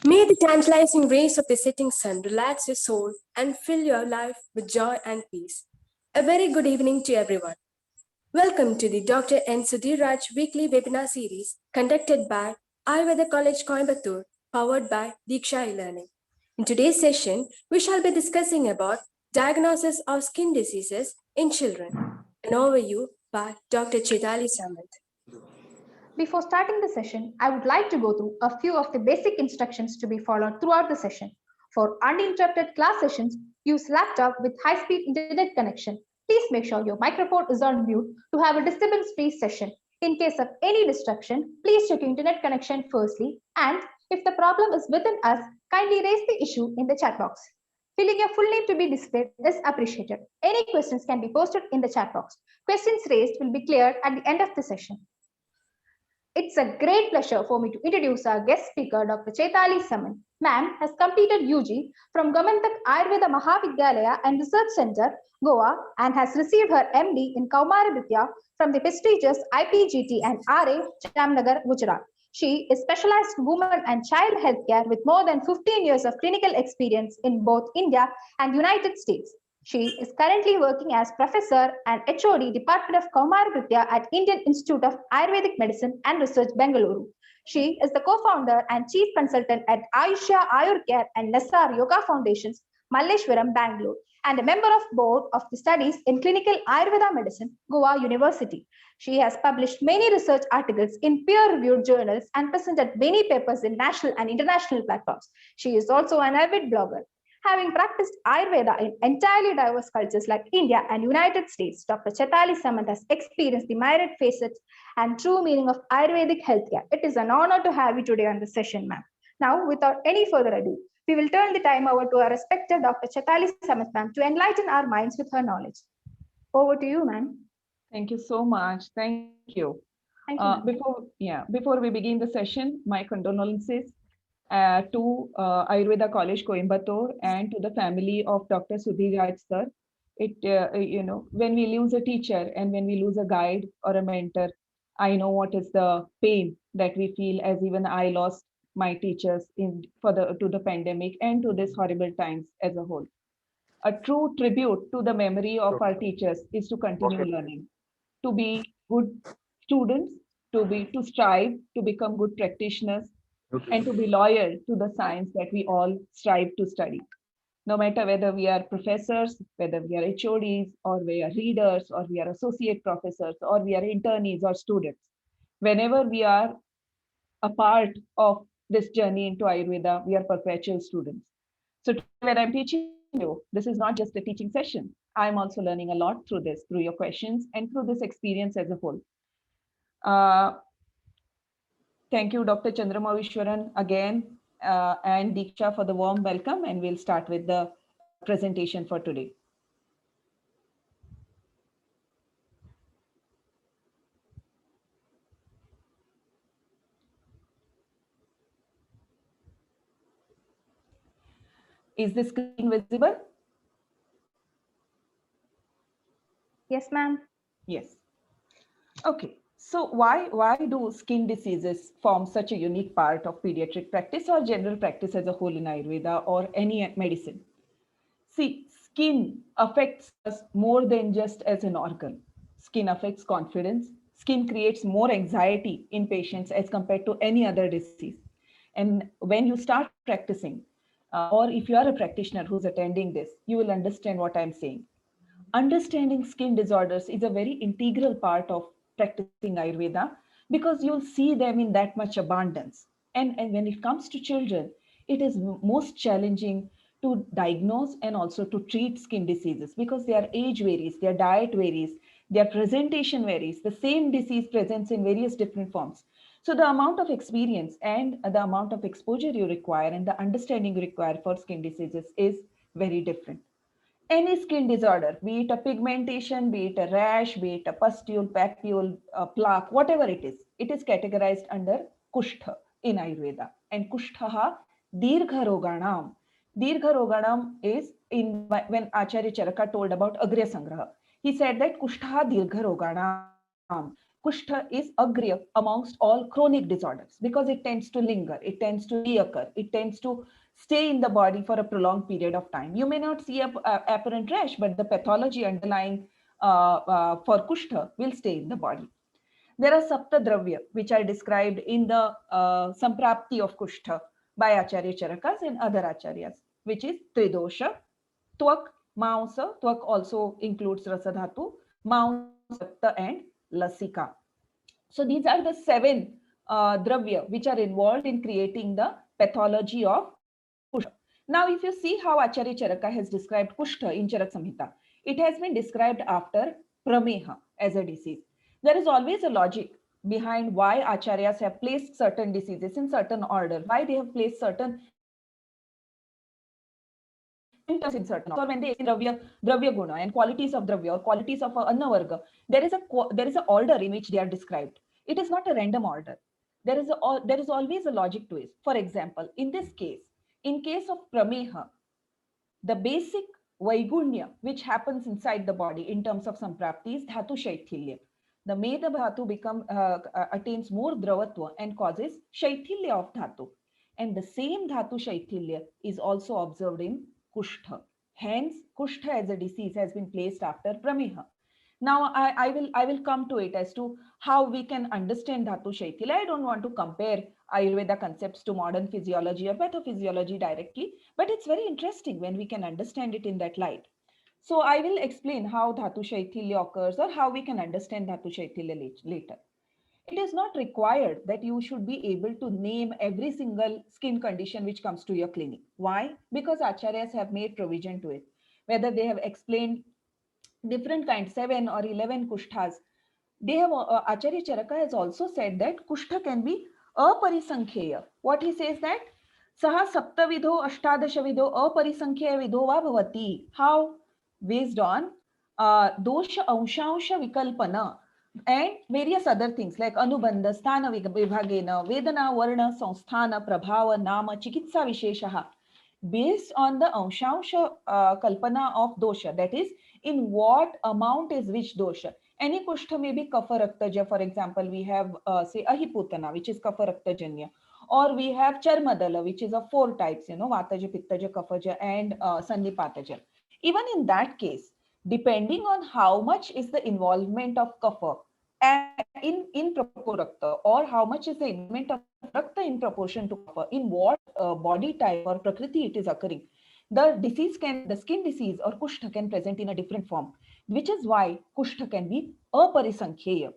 May the tantalizing rays of the setting sun relax your soul and fill your life with joy and peace. A very good evening to everyone. Welcome to the Dr. N. Sudhiraj weekly webinar series conducted by Ayurveda College Coimbatore, powered by Diksha e-Learning. In today's session, we shall be discussing about diagnosis of skin diseases in children. An overview by Dr. Chitali Samant. Before starting the session, I would like to go through a few of the basic instructions to be followed throughout the session. For uninterrupted class sessions, use laptop with high-speed internet connection. Please make sure your microphone is on mute to have a disturbance-free session. In case of any disruption, please check your internet connection firstly, and if the problem is within us, kindly raise the issue in the chat box. Filling your full name to be displayed is appreciated. Any questions can be posted in the chat box. Questions raised will be cleared at the end of the session. It's a great pleasure for me to introduce our guest speaker, Dr. Chaitali Saman. Ma'am has completed UG from Gomantak Ayurveda Mahavidyalaya and Research Center, Goa, and has received her MD in Kaumarabidya from the prestigious IPGT and RA, Jamnagar, Gujarat. She is specialized in women and child healthcare with more than 15 years of clinical experience in both India and United States. She is currently working as professor and HOD Department of Kaumarabidya at Indian Institute of Ayurvedic Medicine and Research, Bengaluru. She is the co-founder and chief consultant at Ayusha Ayurcare and Nassar Yoga Foundations, Malleshwaram, Bangalore, and a member of board of the studies in clinical Ayurveda medicine, Goa University. She has published many research articles in peer-reviewed journals and presented many papers in national and international platforms. She is also an avid blogger. Having practiced Ayurveda in entirely diverse cultures like India and United States, Dr. Chaitali Samant has experienced the myriad facets and true meaning of Ayurvedic healthcare. It is an honor to have you today on the session, ma'am. Now, without any further ado, we will turn the time over to our respected Dr. Chaitali Samant, ma'am, to enlighten our minds with her knowledge. Over to you, ma'am. Thank you so much. Thank you. Thank you, Before we begin the session, my condolences to Ayurveda College Coimbatore and to the family of Dr. Sudhir Raj sir. When we lose a teacher and when we lose a guide or a mentor, I know what is the pain that we feel, as even I lost my teachers to the pandemic and to this horrible times as a whole. A true tribute to the memory of our teachers is to continue learning, to be good students, to strive to become good practitioners, and to be loyal to the science that we all strive to study. No matter whether we are professors, whether we are HODs, or we are readers, or we are associate professors, or we are internees or students, whenever we are a part of this journey into Ayurveda, we are perpetual students. So when I'm teaching you, this is not just a teaching session. I'm also learning a lot through this, through your questions, and through this experience as a whole. Thank you, Dr. Chandramavishwaran, again, and Diksha for the warm welcome. And we'll start with the presentation for today. Is the screen visible? Yes, ma'am. Yes. Okay. So why do skin diseases form such a unique part of pediatric practice or general practice as a whole in Ayurveda or any medicine? See, skin affects us more than just as an organ. Skin affects confidence. Skin creates more anxiety in patients as compared to any other disease. And when you start practicing, or if you are a practitioner who's attending this, you will understand what I'm saying. Understanding skin disorders is a very integral part of practicing Ayurveda because you'll see them in that much abundance. And when it comes to children, it is most challenging to diagnose and also to treat skin diseases because their age varies, their diet varies, their presentation varies. The same disease presents in various different forms. So the amount of experience and the amount of exposure you require and the understanding you require for skin diseases is very different. Any skin disorder, be it a pigmentation, be it a rash, be it a pustule, papule, plaque, whatever it is categorized under Kushtha in Ayurveda. And Kushtha Dirgha Roganam. Dirgha Roganam is when Acharya Charaka told about Agriya Sangraha. He said that Kushtha Dirgha Roganam. Kushta is agriya amongst all chronic disorders because it tends to linger, it tends to reoccur, it tends to stay in the body for a prolonged period of time. You may not see a apparent rash, but the pathology underlying for Kushta will stay in the body. There are Sapta Dravya, which are described in the Samprapti of Kushta by Acharya Charakas and other Acharyas, which is Tridosha, Twak, Maunsa. Twak also includes Rasadhatu, Maunsa, Sapta, and Lasika. So these are the 7 dravya which are involved in creating the pathology of Kushta. Now, if you see how Acharya Charaka has described Kushta in Charak Samhita, it has been described after Prameha as a disease. There is always a logic behind why Acharyas have placed certain diseases in certain order, why they have placed certain symptoms in certain order. Or when they say dravya guna and qualities of dravya or qualities of anna varga, there is a order in which they are described. It is not a random order. There is always a logic to it. For example, in this case, in case of Prameha, the basic Vaigunya which happens inside the body in terms of Samprapti is Dhatu Shaithilya. The Meda Dhatu attains more Dravatva and causes Shaithilya of Dhatu. And the same Dhatu Shaithilya is also observed in Kushtha. Hence, Kushtha as a disease has been placed after Prameha. Now, I will come to it as to how we can understand Dhatu Shaithilya. I don't want to compare Ayurveda concepts to modern physiology or pathophysiology directly, but it's very interesting when we can understand it in that light. So I will explain how Dhatu Shaithilya occurs or how we can understand Dhatu Shaithilya later. It is not required that you should be able to name every single skin condition which comes to your clinic. Why? Because Acharyas have made provision to it. Whether they have explained different kinds, 7 or 11 kushthas, they have Acharya Charaka has also said that Kushta can be aparisankheya. What he says that saha saptavidho ashtadashavidho aparisankheya vidho va bhavati. How? Based on dosha anshansha vikalpana and various other things like anubandha sthana vibhagena vedana varna samsthana prabhava nama chikitsa visheshaha. Based on the anshansha kalpana of dosha, that is in what amount is which dosha. Any kushta may be kapha raktaja. For example, we have say ahiputana, which is kapha raktajanya, or we have charmadala, which is of 4 types, vataja, pittaja, kaphaja, and sannipataja. Even in that case, depending on how much is the involvement of kapha in praporakta, or how much is the involvement of rakta in proportion to kapha, in what body type or prakriti it is occurring, the skin disease or kushta can present in a different form, which is why kushta can be aparisankheya.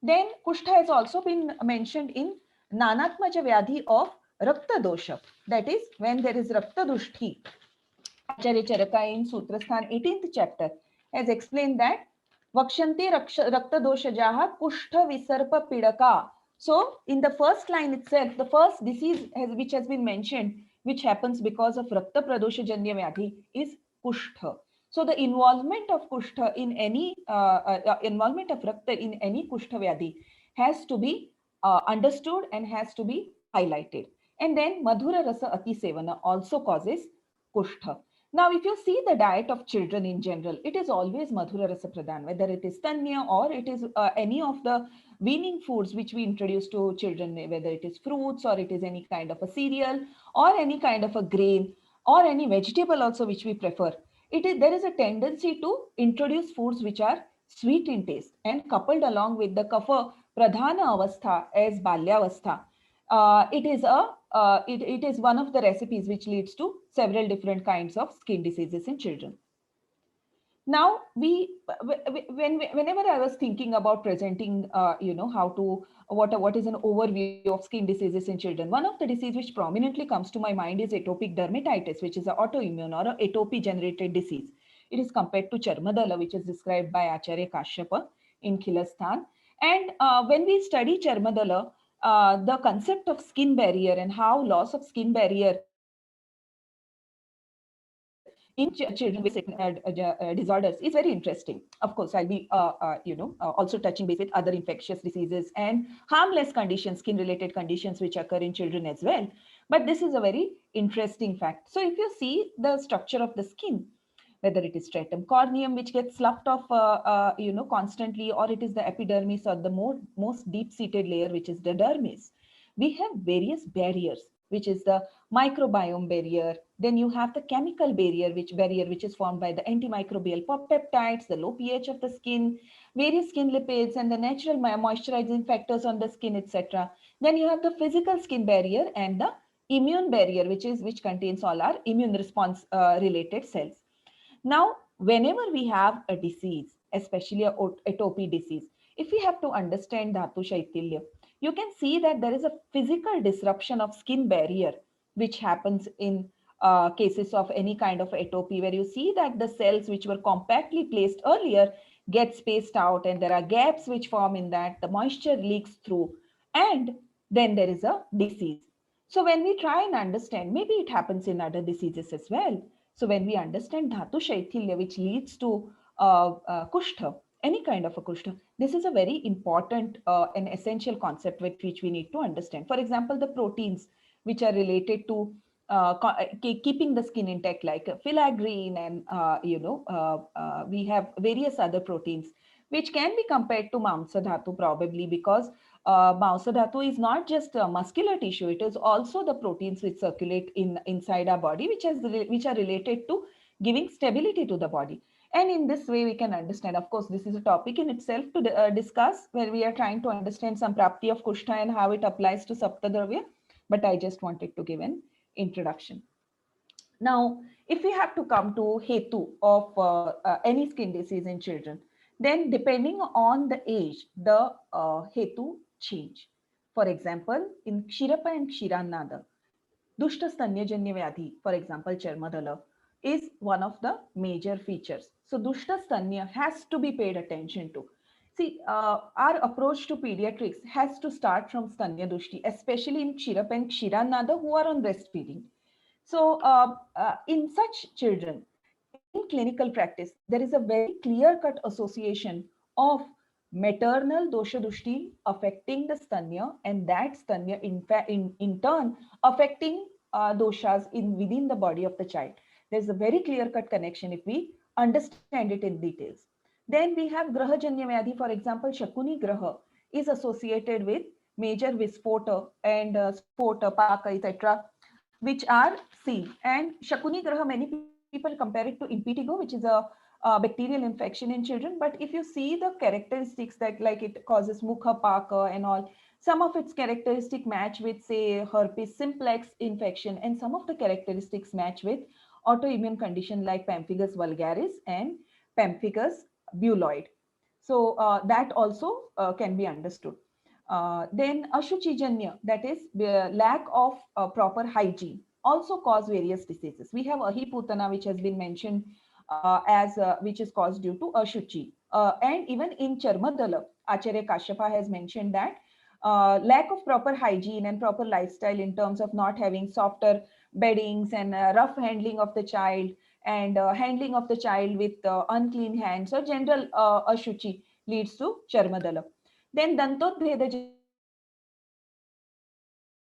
Then kushta has also been mentioned in nanatmaja vyadhi of rakta dosha. That is when there is rakta dushti. Acharya Charaka in Sutrasthan 18th chapter has explained that Vakshanti rakta doshajaha kushta visarpa pidaka. So in the first line itself, the first disease which has been mentioned, which happens because of rakta pradosha janya vyadhi, is kushta. So the involvement of kushta in any involvement of rakta in any kushta vyadhi has to be understood and has to be highlighted. And then madhura rasa ati sevana also causes kushta. Now, if you see the diet of children in general, it is always madhura rasa pradhan, whether it is tanya or it is any of the weaning foods which we introduce to children, whether it is fruits or it is any kind of a cereal or any kind of a grain or any vegetable also which we prefer. There is a tendency to introduce foods which are sweet in taste, and coupled along with the kapha pradhana avastha as balyavastha, it is one of the recipes which leads to several different kinds of skin diseases in children. Now, whenever I was thinking about presenting, how to, what is an overview of skin diseases in children, one of the diseases which prominently comes to my mind is atopic dermatitis, which is an autoimmune or an atopy generated disease. It is compared to Charmadala, which is described by Acharya Kashyapa in Khilasthan. And when we study Charmadala, the concept of skin barrier and how loss of skin barrier in children with disorders is very interesting. Of course, I'll be also touching base with other infectious diseases and harmless conditions, skin-related conditions which occur in children as well. But this is a very interesting fact. So if you see the structure of the skin, whether it is stratum corneum, which gets sloughed off, constantly, or it is the epidermis, or the most deep-seated layer, which is the dermis. We have various barriers, which is the microbiome barrier. Then you have the chemical barrier, which is formed by the antimicrobial peptides, the low pH of the skin, various skin lipids, and the natural moisturizing factors on the skin, etc. Then you have the physical skin barrier and the immune barrier, which contains all our immune response related cells. Now, whenever we have a disease, especially a atopy disease, if we have to understand Dhatu Shaitilya, you can see that there is a physical disruption of skin barrier, which happens in cases of any kind of atopy, where you see that the cells which were compactly placed earlier get spaced out, and there are gaps which form in that, the moisture leaks through, and then there is a disease. So when we try and understand, maybe it happens in other diseases as well. So when we understand Dhatu Shaitilya, which leads to Kushtha, any kind of a Kushtha, this is a very important and essential concept which we need to understand. For example, the proteins which are related to keeping the skin intact, like filaggrin, and we have various other proteins which can be compared to Mamsa Dhatu, probably because Mamsa Dhatu is not just muscular tissue, it is also the proteins which circulate inside our body, which are related to giving stability to the body. And in this way, we can understand, of course, this is a topic in itself to discuss, where we are trying to understand Samprapti of Kushtha and how it applies to Saptadravya. But I just wanted to give an introduction. Now, if we have to come to Hetu of any skin disease in children, then depending on the age, the Hetu change. For example, in Kshirapa and Kshiranada, Dushta Stanyajanya Vyadhi, for example, Charmadala, is one of the major features. So Dushta Stanya has to be paid attention to. See, our approach to pediatrics has to start from Stanya Dushti, especially in Kshirapa and Kshiranada who are on breastfeeding. So in such children, in clinical practice, there is a very clear-cut association of maternal dosha dushti affecting the stanya, and that stanya in turn affecting doshas within the body of the child. There's a very clear-cut connection if we understand it in details. Then we have grahajanya vyadhi, for example, Shakuni graha is associated with major vispota and spota, paka, etc., which are seen. And Shakuni graha, many people compare it to impetigo, which is a bacterial infection in children. But if you see the characteristics, that like it causes mukha paka and all, some of its characteristic match with, say, herpes simplex infection, and some of the characteristics match with autoimmune condition like pemphigus vulgaris and pemphigus buloid. So that also can be understood. Then Ashuchijanya, that is lack of proper hygiene, also cause various diseases. We have Ahiputana, which has been mentioned which is caused due to Ashuchi. And even in Charmadala, Acharya Kashyapa has mentioned that lack of proper hygiene and proper lifestyle in terms of not having softer beddings and rough handling of the child, and handling of the child with unclean hands or general Ashuchi leads to Charmadala. Then Dantodbhedajanya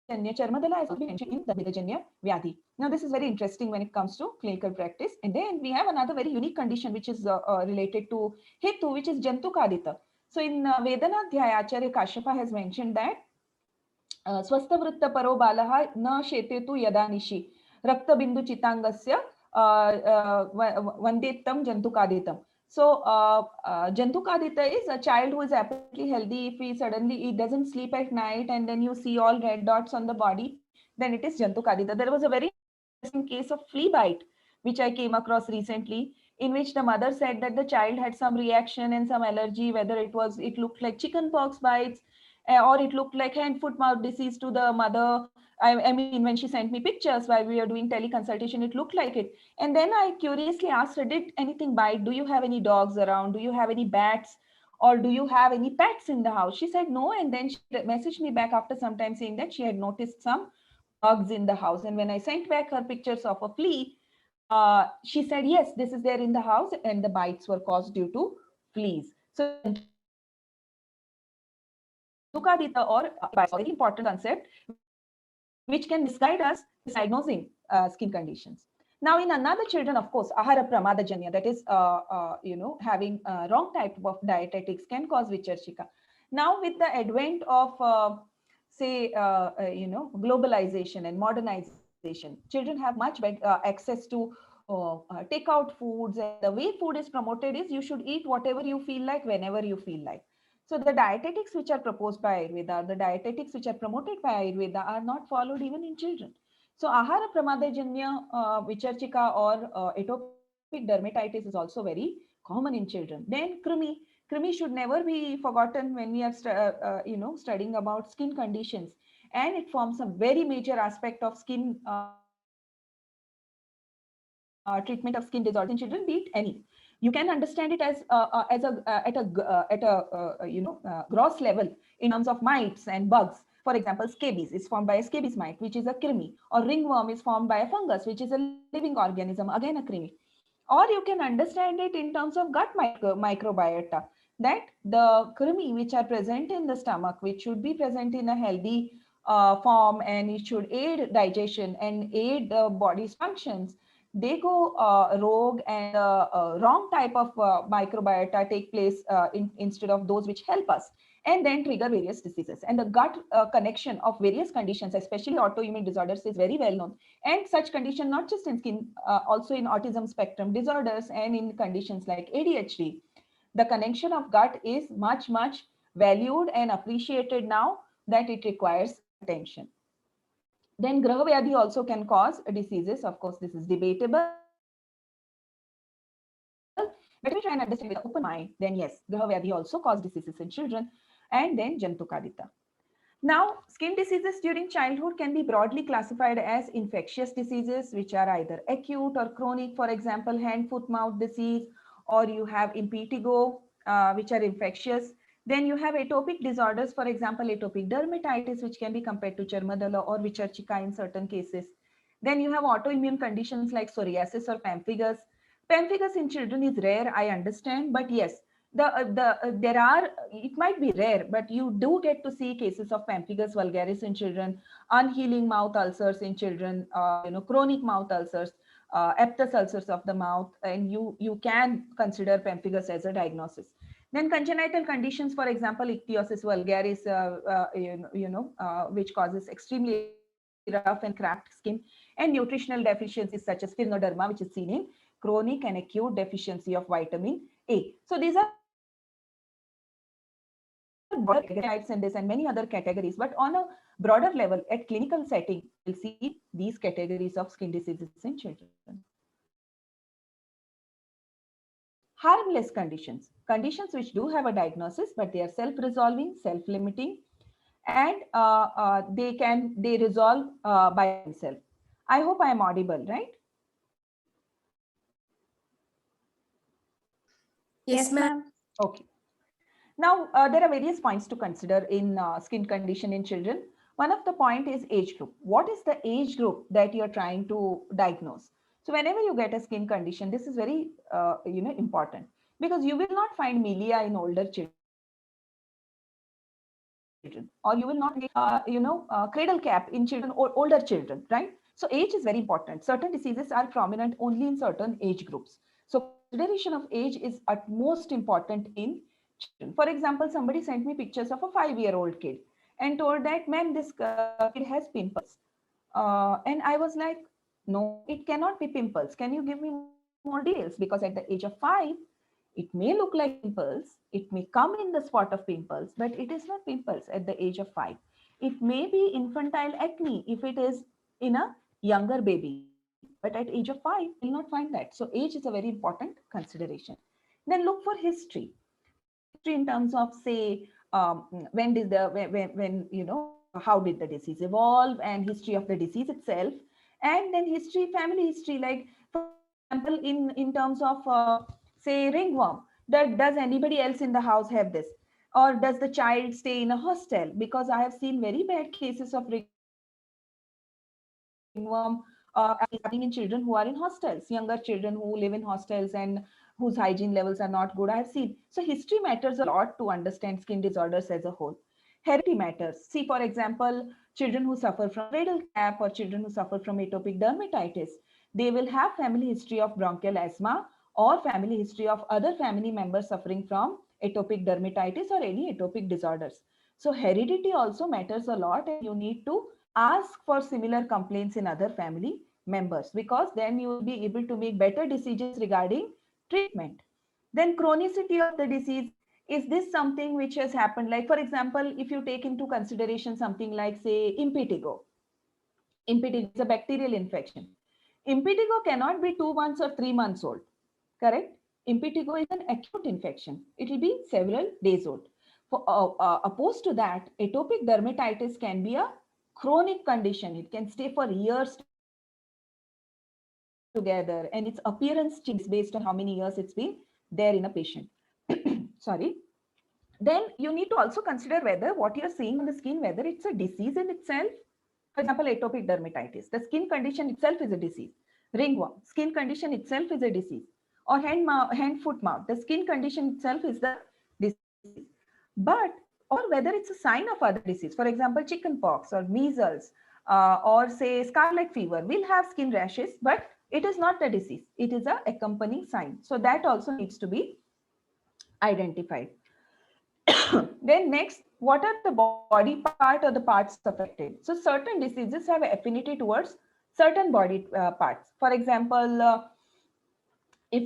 Charmadala has also been mentioned in the Bhedajanya Vyadhi. Now, this is very interesting when it comes to clinical practice. And then we have another very unique condition which is related to Hetu, which is Jantukadita. So, in Vedanadhyaya, Acharya Kashyapa has mentioned that Swasthavritta Paro Balaha Na Shetetu Yadanishi Rakta Bindu Chitangasya Vandettam Jantukaditam. So Jantukadita is a child who is absolutely healthy. If he doesn't sleep at night and then you see all red dots on the body, then it is Jantukadita. There was a very interesting case of flea bite, which I came across recently, in which the mother said that the child had some reaction and some allergy, whether it looked like chicken pox bites or it looked like hand, foot, mouth disease to the mother. I mean, when she sent me pictures while we were doing teleconsultation, it looked like it. And then I curiously asked her, did anything bite? Do you have any dogs around? Do you have any bats? Or do you have any pets in the house? She said no. And then she messaged me back after some time saying that she had noticed some bugs in the house. And when I sent back her pictures of a flea, she said, yes, this is there in the house. And the bites were caused due to fleas. So Jantukadita or bites, a very important concept, which can misguide us diagnosing skin conditions. Now, in another children, of course, ahara pramadajanya, that is, having wrong type of dietetics can cause vicharshika. Now, with the advent of, globalization and modernization, children have much better access to takeout foods. And the way food is promoted is you should eat whatever you feel like, whenever you feel like. So the dietetics which are proposed by Ayurveda, the dietetics which are promoted by Ayurveda are not followed even in children. So ahara pramadajanya vicharchika or atopic dermatitis is also very common in children. Then krimi should never be forgotten when we are studying about skin conditions, and it forms a very major aspect of skin treatment of skin disorders in children, be it any. You can understand it as gross level in terms of mites and bugs. For example, scabies is formed by a scabies mite, which is a krimi, or ringworm is formed by a fungus, which is a living organism, again a krimi. Or you can understand it in terms of gut microbiota, that the krimi which are present in the stomach, which should be present in a healthy form, and it should aid digestion and aid the body's functions, they go rogue, and wrong type of microbiota take place instead of those which help us, and then trigger various diseases. And the gut connection of various conditions, especially autoimmune disorders, is very well known. And such condition, not just in skin, also in autism spectrum disorders and in conditions like ADHD, the connection of gut is much, much valued and appreciated now that it requires attention. Then Graha Vyadhi also can cause diseases. Of course, this is debatable. But if we try and understand with an open mind, then yes, Graha Vyadhi also cause diseases in children. And then Jantukadita. Now, skin diseases during childhood can be broadly classified as infectious diseases, which are either acute or chronic. For example, hand, foot, mouth disease, or you have impetigo, which are infectious. Then you have atopic disorders, for example, atopic dermatitis, which can be compared to Charmadala or Vicharchika in certain cases. Then you have autoimmune conditions like psoriasis or pemphigus. Pemphigus in children is rare, I understand, but yes, there are, it might be rare, but you do get to see cases of pemphigus vulgaris in children, unhealing mouth ulcers in children, chronic mouth ulcers, aphthous ulcers of the mouth, and you can consider pemphigus as a diagnosis. Then congenital conditions, for example, ichthyosis vulgaris, which causes extremely rough and cracked skin, and nutritional deficiencies such as pheroderma, which is seen in chronic and acute deficiency of vitamin A. So these are types and this and many other categories, but on a broader level, at clinical setting, we'll see these categories of skin diseases in children. Harmless conditions, conditions which do have a diagnosis, but they are self-resolving, self-limiting, and they resolve by themselves. I hope I am audible, right? Yes, ma'am. ma'am. Okay. Now, there are various points to consider in skin condition in children. One of the point is age group. What is the age group that you're trying to diagnose? So whenever you get a skin condition, this is very important, because you will not find milia in older children, or you will not cradle cap in children or older children, right? So age is very important. Certain diseases are prominent only in certain age groups. So consideration of age is at most important in children. For example, somebody sent me pictures of a 5-year-old kid and told that, ma'am, this kid has pimples. And I was like, no, it cannot be pimples. Can you give me more details? Because at the age of 5, it may look like pimples. It may come in the spot of pimples, but it is not pimples at the age of 5. It may be infantile acne if it is in a younger baby, but at age of 5, you will not find that. So age is a very important consideration. Then look for history. History in terms of, say, when did the when how did the disease evolve, and history of the disease itself, and then history, family history, like for example, in terms of say ringworm, that does anybody else in the house have this, or does the child stay in a hostel? Because I have seen very bad cases of ringworm happening in children who are in hostels, younger children who live in hostels and whose hygiene levels are not good. I have seen. So history matters a lot to understand skin disorders as a whole. Heredity matters. See, for example, children who suffer from cradle cap or children who suffer from atopic dermatitis, They will have family history of bronchial asthma or family history of other family members suffering from atopic dermatitis or any atopic disorders. So heredity also matters a lot, and you need to ask for similar complaints in other family members, because then you will be able to make better decisions regarding treatment. Then chronicity of the disease. Is this something which has happened? Like, for example, if you take into consideration something like, say, impetigo. Impetigo is a bacterial infection. Impetigo cannot be 2 months or 3 months old, correct? Impetigo is an acute infection. It will be several days old. Opposed to that, atopic dermatitis can be a chronic condition. It can stay for years together, and its appearance changes based on how many years it's been there in a patient. Sorry. Then you need to also consider whether what you're seeing on the skin, whether it's a disease in itself. For example, atopic dermatitis, the skin condition itself is a disease. Ringworm, skin condition itself is a disease. Or hand, foot, mouth, the skin condition itself is the disease. But, or whether it's a sign of other disease, for example, chickenpox or measles, or say scarlet fever, will have skin rashes, but it is not the disease. It is a accompanying sign. So that also needs to be identified. Then next, what are the body part or the parts affected? So certain diseases have affinity towards certain body parts. For example, if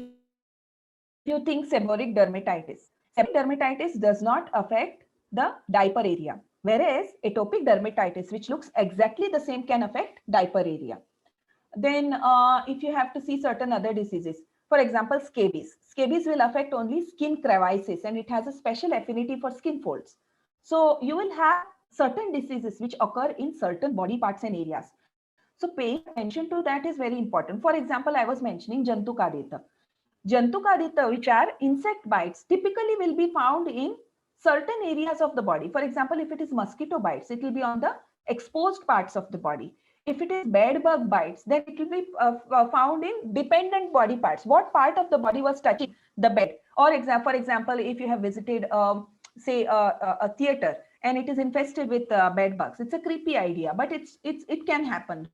you think seborrheic dermatitis does not affect the diaper area, whereas atopic dermatitis, which looks exactly the same, can affect diaper area. Then if you have to see certain other diseases, for example, scabies. Scabies will affect only skin crevices, and it has a special affinity for skin folds. So you will have certain diseases which occur in certain body parts and areas. So paying attention to that is very important. For example, I was mentioning Jantukadita. Jantukadita, which are insect bites, typically will be found in certain areas of the body. For example, if it is mosquito bites, it will be on the exposed parts of the body. If it is bed bug bites, then it will be found in dependent body parts. What part of the body was touching the bed? Or for example, if you have visited, say, a theater and it is infested with bed bugs, it's a creepy idea, but it can happen,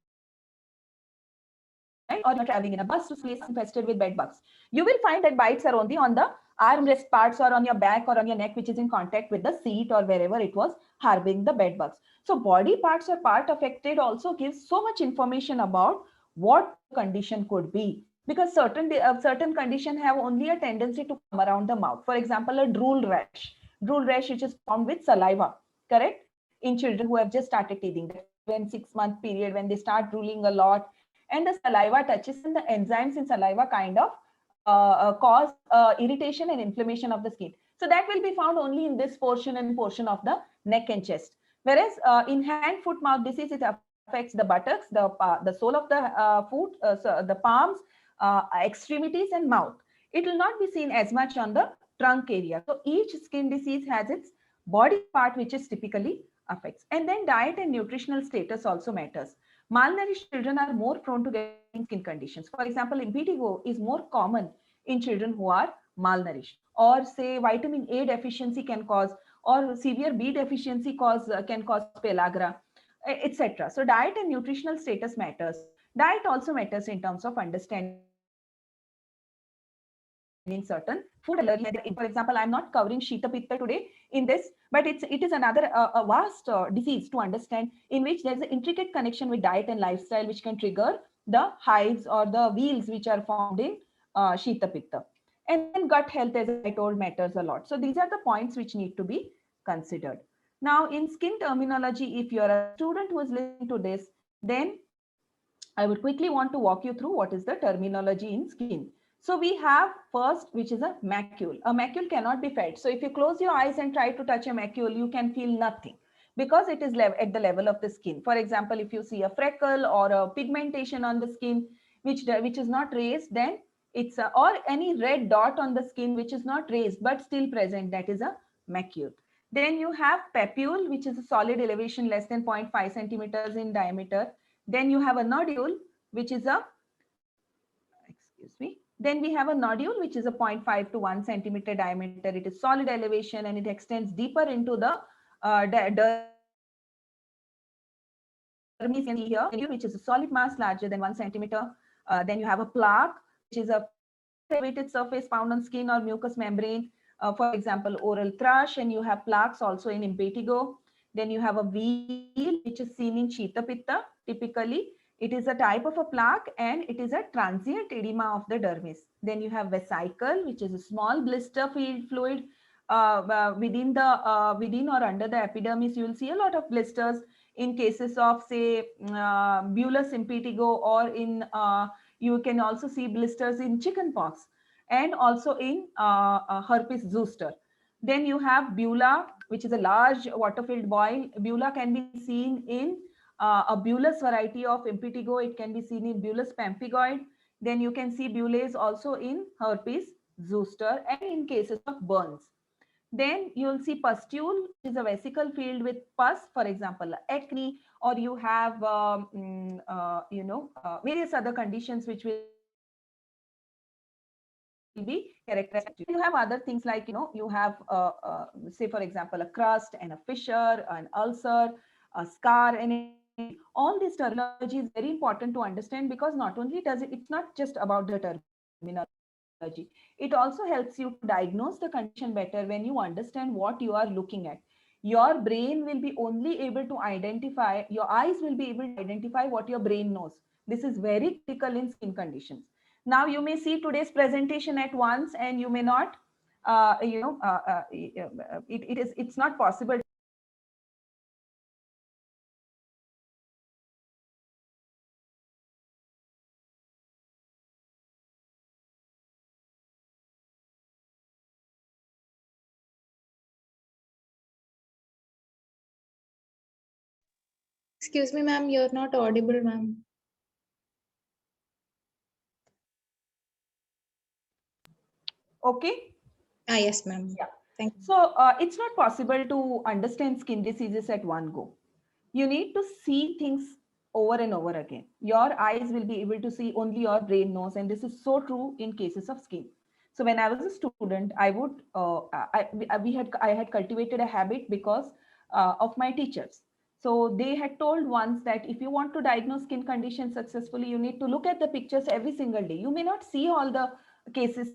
right? Or you're traveling in a bus to place infested with bed bugs. You will find that bites are only on the armrest parts or on your back or on your neck, which is in contact with the seat or wherever it was harboring the bed bugs. So body parts or part affected also gives so much information about what condition could be, because certain condition have only a tendency to come around the mouth. For example, a drool rash which is formed with saliva, correct, in children who have just started teething, that 5 and 6 month period when they start drooling a lot, and the saliva touches, and the enzymes in saliva kind of cause irritation and inflammation of the skin. So that will be found only in this portion and portion of the neck and chest. Whereas in hand, foot, mouth disease, it affects the buttocks, the sole of the foot, so the palms, extremities, and mouth. It will not be seen as much on the trunk area. So each skin disease has its body part which is typically affects. And then diet and nutritional status also matters. Malnourished children are more prone to getting skin conditions. For example, impetigo is more common in children who are malnourished. Or say vitamin A deficiency can cause, or severe B deficiency can cause pellagra, etc. So diet and nutritional status matters. Diet also matters in terms of understanding certain food allergies. For example, I'm not covering Shita Pitta today in this, but it is another a vast disease to understand, in which there's an intricate connection with diet and lifestyle, which can trigger the hives or the wheals which are formed in Shita Pitta. And then gut health, as I told, matters a lot. So these are the points which need to be considered. Now, in skin terminology, if you're a student who is listening to this, then I would quickly want to walk you through what is the terminology in skin. So we have first, which is a macule. A macule cannot be felt. So if you close your eyes and try to touch a macule, you can feel nothing, because it is at the level of the skin. For example, if you see a freckle or a pigmentation on the skin, which is not raised, then it's or any red dot on the skin which is not raised but still present, that is a macule. Then you have papule, which is a solid elevation less than 0.5 centimeters in diameter. Then you have a nodule, which is a, excuse me, then we have a nodule, which is a 0.5 to 1 centimeter diameter. It is solid elevation and it extends deeper into the dermis, here, which is a solid mass larger than 1 centimeter. Then you have a plaque, which is a elevated surface found on skin or mucous membrane. For example, oral thrush, and you have plaques also in impetigo. Then you have a wheal, which is seen in Shita Pitta. Typically, it is a type of a plaque and it is a transient edema of the dermis. Then you have vesicle, which is a small blister fluid within or under the epidermis. You will see a lot of blisters in cases of, say, bullous impetigo, or in you can also see blisters in chickenpox, and also in herpes zoster. Then you have bulla, which is a large water-filled boil. Bulla can be seen in a bullous variety of impetigo. It can be seen in bullous pemphigoid. Then you can see bullae also in herpes zoster and in cases of burns. Then you'll see pustule, which is a vesicle filled with pus, for example, acne, or you have, various other conditions which will be characterized. You have other things like, you have, say, for example, a crust and a fissure, an ulcer, a scar, and all this terminology is very important to understand, because not only does it's not just about the terminology. It also helps you to diagnose the condition better when you understand what you are looking at. Your brain will be only able to identify, your eyes will be able to identify what your brain knows. This is very critical in skin conditions. Now you may see today's presentation at once and you may not, it's not possible. Excuse me, ma'am, you're not audible, ma'am. Okay. Yes, ma'am. Yeah. Thank you. So it's not possible to understand skin diseases at one go. You need to see things over and over again. Your eyes will be able to see, only your brain knows, and this is so true in cases of skin. So when I was a student, I would I had cultivated a habit because of my teachers. So they had told once that if you want to diagnose skin conditions successfully, you need to look at the pictures every single day. You may not see all the cases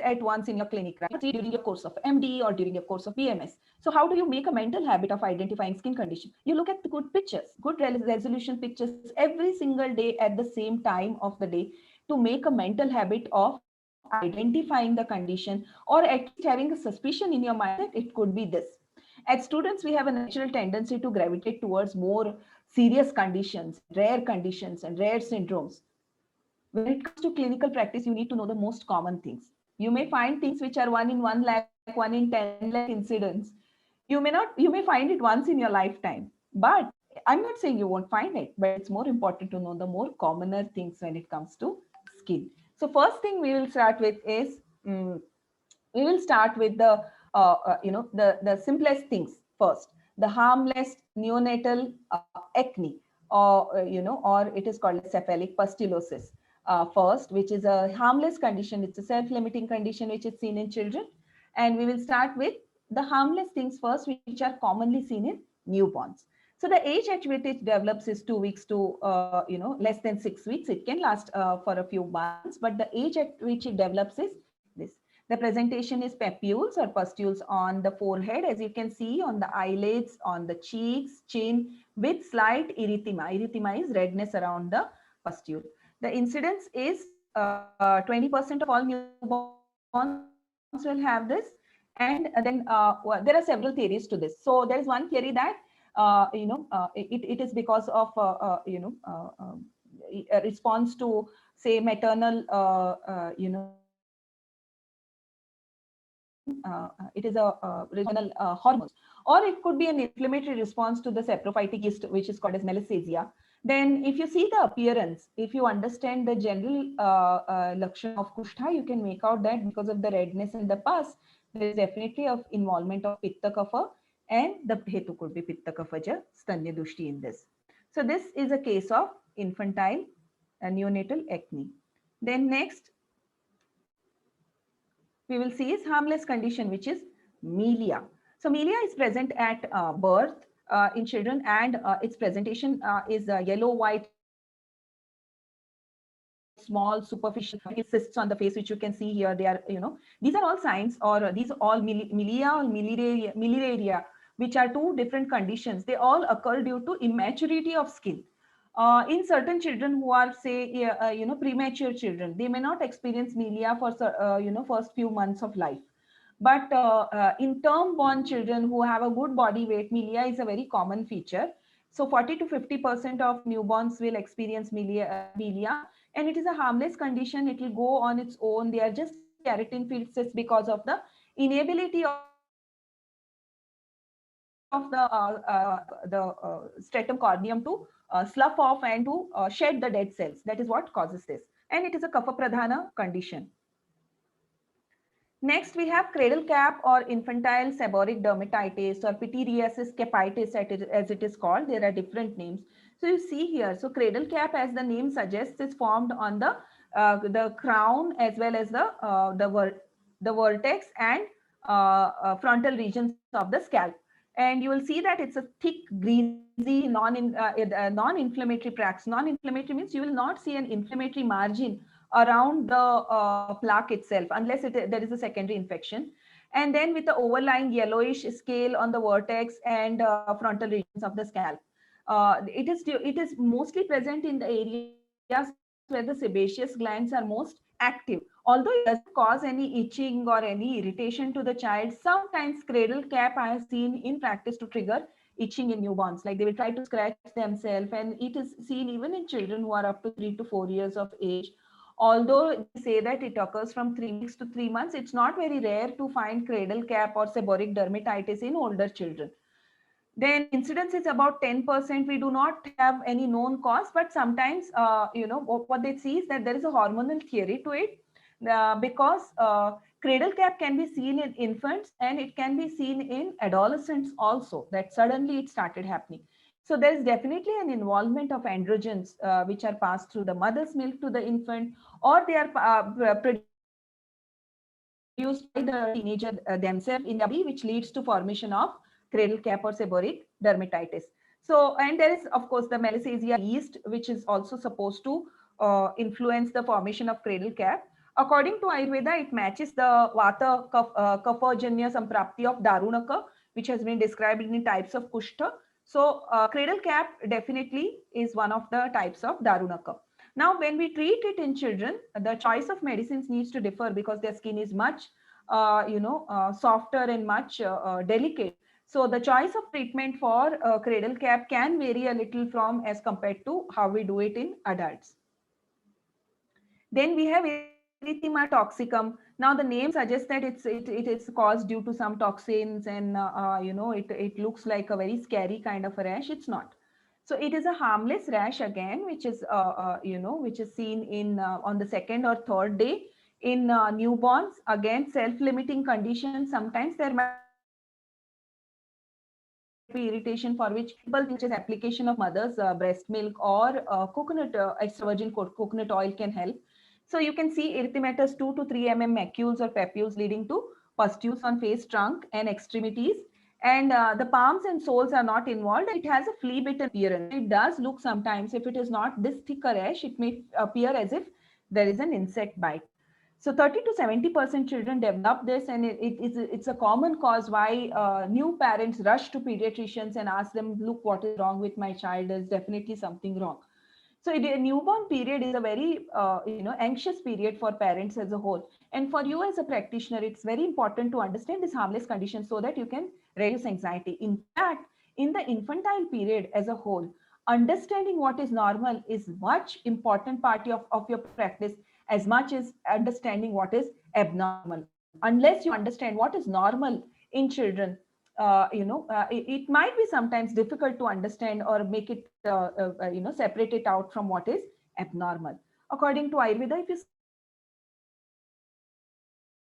at once in your clinic, right? During your course of MD or during your course of BMS. So how do you make a mental habit of identifying skin condition? You look at the good pictures, good resolution pictures every single day at the same time of the day, to make a mental habit of identifying the condition, or at least having a suspicion in your mind that it could be this. As students, we have a natural tendency to gravitate towards more serious conditions, rare conditions, and rare syndromes. When it comes to clinical practice, you need to know the most common things. You may find things which are 1 in 1 lakh, 1 in 10 lakh incidents. You may find it once in your lifetime, but I'm not saying you won't find it, but it's more important to know the more commoner things when it comes to skin. So first thing we will start with is, we will start with the the simplest things first, the harmless neonatal acne, or or it is called cephalic pustulosis first, which is a harmless condition. It's a self-limiting condition which is seen in children, and we will start with the harmless things first, which are commonly seen in newborns. So the age at which it develops is 2 weeks to less than 6 weeks. It can last for a few months, but the age at which it develops is this. The presentation is papules or pustules on the forehead, as you can see, on the eyelids, on the cheeks, chin, with slight erythema. Erythema is redness around the pustule. The incidence is 20% of all newborns will have this. And then there are several theories to this. So there is one theory that it is because of a response to, say, maternal it is a hormonal hormones, or it could be an inflammatory response to the saprophytic yeast, which is called as Malassezia. Then if you see the appearance, if you understand the general lakshan of Kushtha, you can make out that because of the redness and the pus, there is definitely of involvement of Pitta Kapha, and the hetu could be Pitta Kaphaja Stanya Dushti in this. So this is a case of infantile neonatal acne. Then next, we will see is harmless condition, which is melia. So melia is present at birth in children, and its presentation is yellow, white, small superficial cysts on the face, which you can see here. They are, these are all signs, or these are all milia or miliaria, which are two different conditions. They all occur due to immaturity of skin. In certain children who are, say, premature children, they may not experience milia for, first few months of life. But in term-born children who have a good body weight, milia is a very common feature. So 40 to 50% of newborns will experience milia, and it is a harmless condition. It will go on its own. They are just keratin field cysts because of the inability of the stratum corneum to slough off and to shed the dead cells. That is what causes this. And it is a kapha pradhana condition. Next, we have cradle cap or infantile seborrheic dermatitis or pityriasis capitis as it is called. There are different names. So you see here, so cradle cap, as the name suggests, is formed on the crown as well as the vertex and frontal regions of the scalp. And you will see that it's a thick, greasy, non-inflammatory plaques. Non-inflammatory means you will not see an inflammatory margin around the plaque itself, unless there is a secondary infection. And then with the overlying yellowish scale on the vertex and frontal regions of the scalp. It is mostly present in the areas where the sebaceous glands are most active. Although it doesn't cause any itching or any irritation to the child, sometimes cradle cap I have seen in practice to trigger itching in newborns. Like they will try to scratch themselves, and it is seen even in children who are up to 3 to 4 years of age. Although they say that it occurs from 3 weeks to 3 months, it's not very rare to find cradle cap or seborrheic dermatitis in older children. Then incidence is about 10%. We do not have any known cause, but sometimes, what they see is that there is a hormonal theory to it, because cradle cap can be seen in infants and it can be seen in adolescents also, that suddenly it started happening. So there is definitely an involvement of androgens, which are passed through the mother's milk to the infant, or they are produced by the teenager themselves in the body, which leads to formation of cradle cap or seborrheic dermatitis. So, and there is, of course, the Malassezia yeast, which is also supposed to influence the formation of cradle cap. According to Ayurveda, it matches the Vata Kaphajanya Samprapti of Darunaka, which has been described in types of Kushta. So, cradle cap definitely is one of the types of Darunaka. Now, when we treat it in children, the choice of medicines needs to differ because their skin is much, softer and much delicate. So the choice of treatment for cradle cap can vary a little from as compared to how we do it in adults. Then we have erythema toxicum. Now the name suggests that it is caused due to some toxins, and it looks like a very scary kind of a rash. It's not. So it is a harmless rash again, which is which is seen in on the second or third day in newborns. Again, self-limiting condition. Sometimes there might be irritation for which is application of mother's breast milk or coconut extra virgin coconut oil can help. So you can see erythematous 2 to 3 mm macules or papules leading to pustules on face, trunk, and extremities. And the palms and soles are not involved. It has a flea-bitten appearance. It does look sometimes, if it is not this thick a rash, it may appear as if there is an insect bite. So 30 to 70% children develop this, and it's a common cause why new parents rush to pediatricians and ask them, look, what is wrong with my child? There's definitely something wrong. So a newborn period is a very anxious period for parents as a whole. And for you as a practitioner, it's very important to understand this harmless condition so that you can reduce anxiety. In fact, in the infantile period as a whole, understanding what is normal is much important part of your practice as much as understanding what is abnormal. Unless you understand what is normal in children, it might be sometimes difficult to understand or make it, separate it out from what is abnormal. According to Ayurveda, if you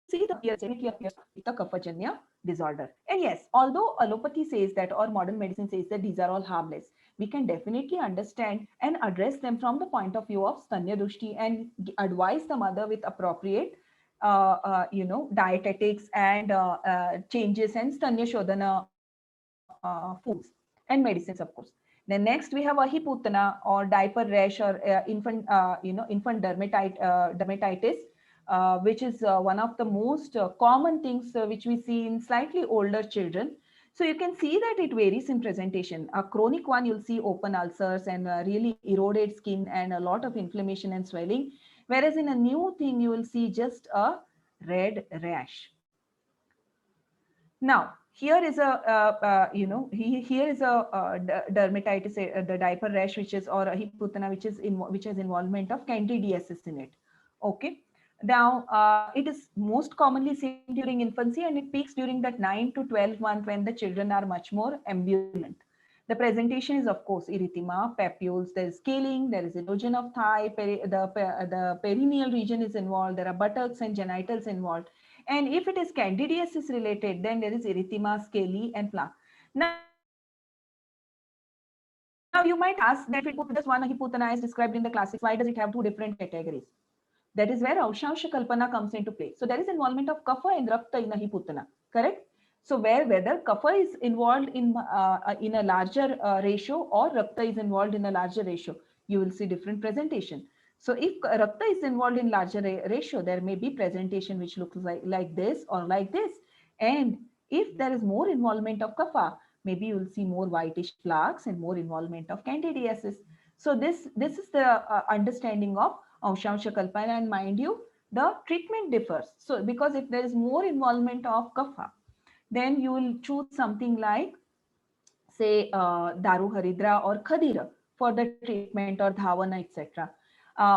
see the Kaphajanya disorder. And yes, although allopathy says that, or modern medicine says that these are all harmless, we can definitely understand and address them from the point of view of Stanya Dushti and advise the mother with appropriate dietetics and changes and Stanya Shodhana foods and medicines, of course. Then next we have ahiputana or diaper rash or infant dermatitis, which is one of the most common things which we see in slightly older children. So you can see that it varies in presentation. A chronic one, you'll see open ulcers and really eroded skin and a lot of inflammation and swelling. Whereas in a new thing, you will see just a red rash. Now, here is a, here is a dermatitis, the diaper rash, which is, or a hiputana, which has involvement of candidiasis in it. Okay. Now, it is most commonly seen during infancy, and it peaks during that 9 to 12 month when the children are much more ambulant. The presentation is, of course, erythema, papules, there is scaling, there is erosion of thigh, the perineal region is involved, there are buttocks and genitals involved. And if it is candidiasis related, then there is erythema, scaly, and plaque. Now you might ask that if it just one hiputana is described in the classics, why does it have two different categories? That is where Aushansha Kalpana comes into play. So there is involvement of kapha and rakta in a hiputana, correct? So whether kapha is involved in a larger ratio or rakta is involved in a larger ratio, you will see different presentation. So if rakta is involved in larger ratio, there may be presentation which looks like this or like this. And if there is more involvement of kapha, maybe you will see more whitish plaques and more involvement of candidiasis. So this is the understanding of Aushansha Kalpana, and mind you, the treatment differs. So because if there is more involvement of kapha, then you will choose something like, say, Daru Haridra or Khadira for the treatment, or Dhavana, etc.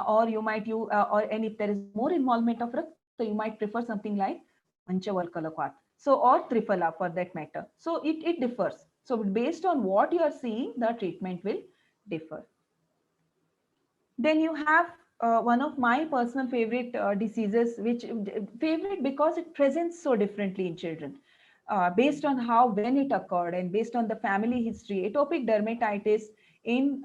Or you might use, and if there is more involvement of Rakta, you might prefer something like Panchavalkalakvat. So, or Triphala for that matter. So it differs. So based on what you are seeing, the treatment will differ. Then you have one of my personal favorite diseases, which favorite because it presents so differently in children. Based on when it occurred and based on the family history, atopic dermatitis in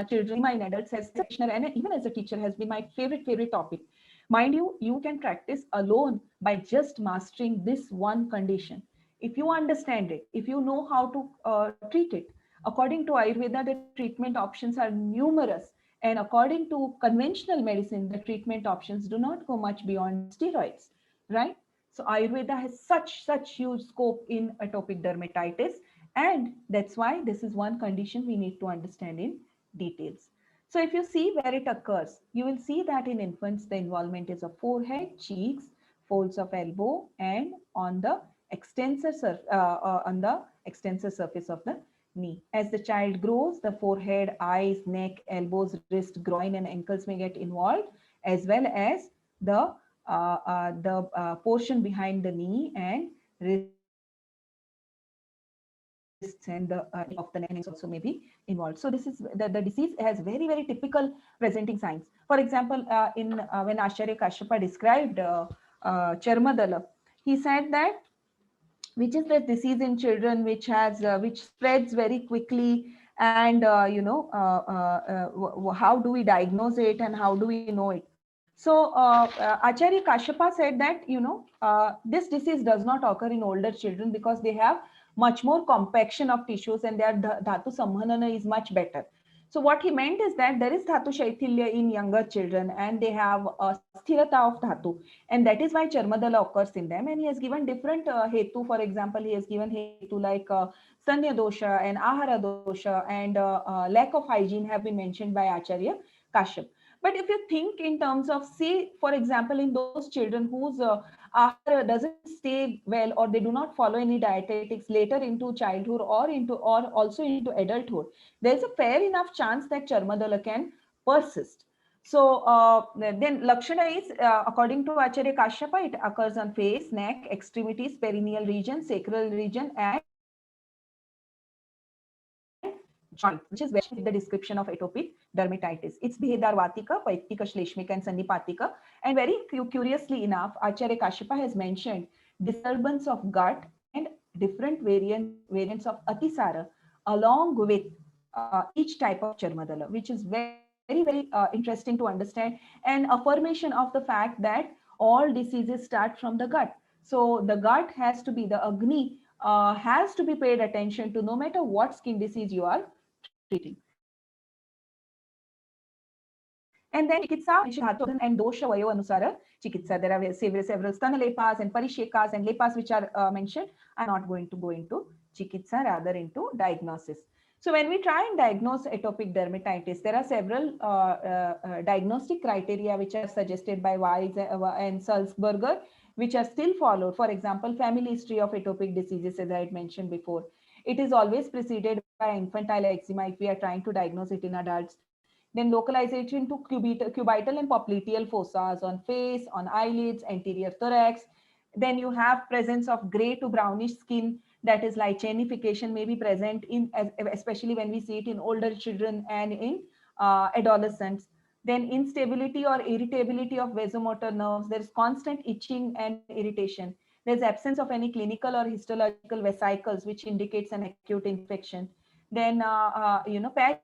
children, in adults, as a practitioner and even as a teacher, has been my favorite topic. Mind you, you can practice alone by just mastering this one condition. If you understand it, if you know how to treat it, according to Ayurveda, the treatment options are numerous. And according to conventional medicine, the treatment options do not go much beyond steroids, right? So Ayurveda has such huge scope in atopic dermatitis. And that's why this is one condition we need to understand in details. So if you see where it occurs, you will see that in infants, the involvement is of forehead, cheeks, folds of elbow, and on the extensor surface of the knee. As the child grows, the forehead, eyes, neck, elbows, wrist, groin, and ankles may get involved, as well as the portion behind the knee and wrists, and the of the neck also may be involved. So this is the disease has very typical presenting signs. For example, when Acharya Kashyapa described Charmadala, he said that which is the disease in children which spreads very quickly, and how do we diagnose it and how do we know it? So Acharya Kashyapa said that this disease does not occur in older children because they have much more compaction of tissues and their dhatu samhanana is much better. So what he meant is that there is dhatu shaithilya in younger children and they have a sthirata of dhatu, and that is why Charmadala occurs in them. And he has given different hetu. For example, he has given hetu like sanya dosha and ahara dosha, and lack of hygiene have been mentioned by Acharya Kashyap. But if you think in terms of, say, for example, in those children whose ahara doesn't stay well, or they do not follow any dietetics later into childhood or also into adulthood, there's a fair enough chance that Charmadala can persist. So then Lakshana is, according to Acharya Kashyapa, it occurs on face, neck, extremities, perineal region, sacral region, and joint, which is where the description of atopic dermatitis. It's Bhedar Vatika, Paiktika, Shleshmika, and Sannipatika. And very curiously enough, Acharya Kashyapa has mentioned disturbance of gut and different variants of Atisara along with each type of Charmadala, which is very interesting to understand, and affirmation of the fact that all diseases start from the gut. So the gut has to be the Agni has to be paid attention to no matter what skin disease you are treating. And then chikitsa and dosha vayo anusara chikitsa. There are several stanalepas and parishekas and lepas which are mentioned. I'm not going to go into chikitsa, rather into diagnosis. So when we try and diagnose atopic dermatitis, there are several diagnostic criteria which are suggested by Weiss and Sulzberger, which are still followed. For example, family history of atopic diseases, as I had mentioned before. It is always preceded by infantile eczema if we are trying to diagnose it in adults. Then localization to cubital and popliteal fossas on face, on eyelids, anterior thorax. Then you have presence of gray to brownish skin, that is lichenification may be present in, especially when we see it in older children and in adolescents. Then instability or irritability of vasomotor nerves. There's constant itching and irritation. There's absence of any clinical or histological vesicles, which indicates an acute infection. Then, patch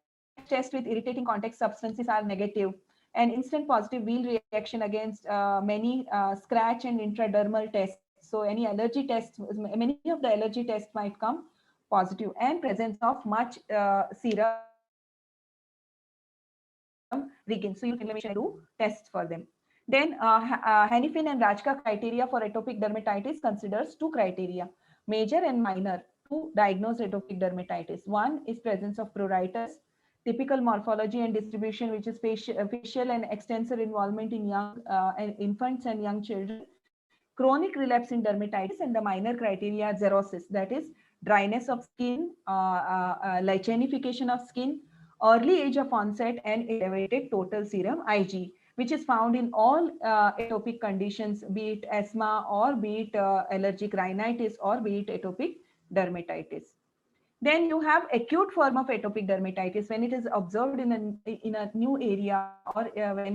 test with irritating contact substances are negative, and instant positive wheel reaction against many scratch and intradermal tests. So any allergy tests, many of the allergy tests might come positive, and presence of much serum regain. So you inflammation do tests for them. Then Hannifin and Rajka criteria for atopic dermatitis considers two criteria, major and minor, to diagnose atopic dermatitis. One is presence of pruritus, typical morphology and distribution, which is facial and extensor involvement in young infants and young children, chronic relapse in dermatitis, and the minor criteria xerosis, that is dryness of skin, lichenification of skin, early age of onset, and elevated total serum Ig, which is found in all atopic conditions, be it asthma or be it allergic rhinitis or be it atopic dermatitis. Then you have acute form of atopic dermatitis when it is observed in a new area, or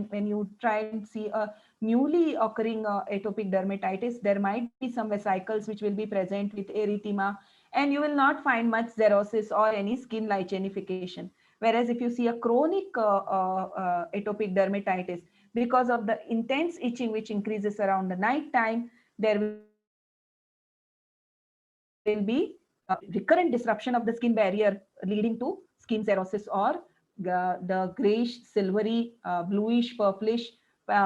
when you try and see a newly occurring atopic dermatitis, there might be some vesicles which will be present with erythema, and you will not find much xerosis or any skin lichenification. Whereas if you see a chronic atopic dermatitis, because of the intense itching which increases around the night time, there will be recurrent disruption of the skin barrier leading to skin xerosis, or the grayish, silvery, bluish, purplish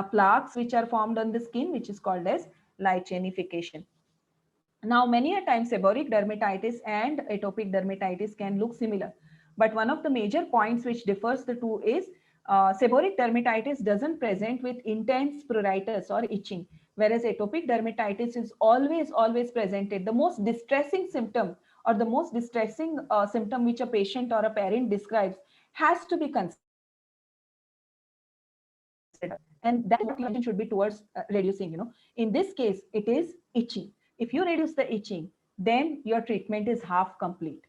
plaques which are formed on the skin, which is called as lichenification. Now, many a times seborrheic dermatitis and atopic dermatitis can look similar, but one of the major points which differs the two is seborrheic dermatitis doesn't present with intense pruritus or itching, whereas atopic dermatitis is always presented. The most distressing symptom, or the most distressing symptom which a patient or a parent describes, has to be considered, and that intervention should be towards reducing. In this case, it is itching. If you reduce the itching, then your treatment is half complete.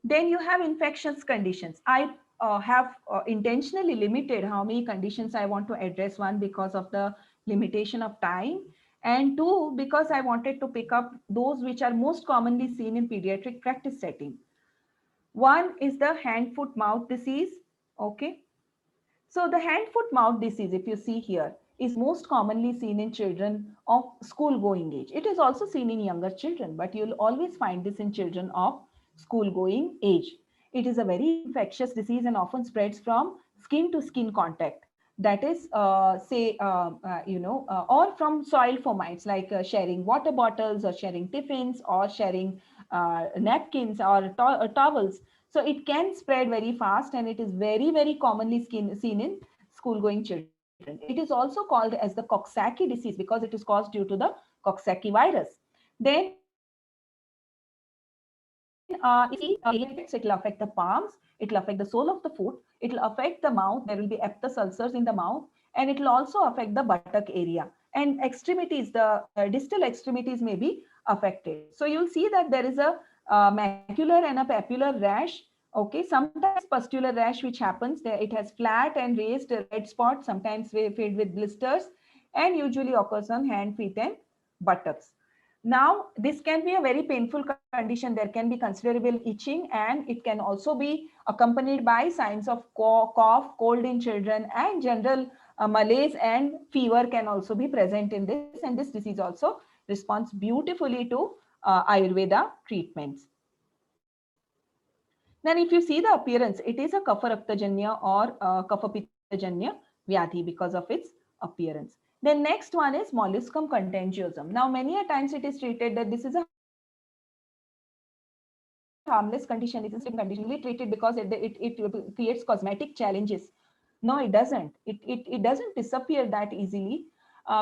Then you have infectious conditions. I have intentionally limited how many conditions I want to address. One, because of the limitation of time, and two, because I wanted to pick up those which are most commonly seen in pediatric practice setting. One is the hand, foot, mouth disease. Okay. So the hand, foot, mouth disease, if you see here, is most commonly seen in children of school-going age. It is also seen in younger children, but you'll always find this in children of school-going age. It is a very infectious disease and often spreads from skin to skin contact. That is, or from soil fomites, like sharing water bottles or sharing tiffins or sharing napkins or towels. So it can spread very fast, and it is very commonly seen in school-going children. It is also called as the Coxsackie disease because it is caused due to the Coxsackie virus. Then it will affect the palms, it will affect the sole of the foot, it will affect the mouth. There will be aphthous ulcers in the mouth, and it will also affect the buttock area. And extremities, the distal extremities may be affected. So you'll see that there is a macular and a papular rash. Okay, sometimes pustular rash which happens there. It has flat and raised red spots, sometimes filled with blisters, and usually occurs on hand, feet, and buttocks. Now, this can be a very painful condition. There can be considerable itching, and it can also be accompanied by signs of cough, cold in children, and general malaise and fever can also be present in this. And this disease also responds beautifully to Ayurveda treatments. Then if you see the appearance, it is a Kapha Raktajanya or Kapha Pittajanya Vyadhi because of its appearance. Then next one is molluscum contagiosum. Now many a times it is treated that this is a harmless condition, it is conditionally treated because it creates cosmetic challenges. No, it doesn't. It doesn't disappear that easily.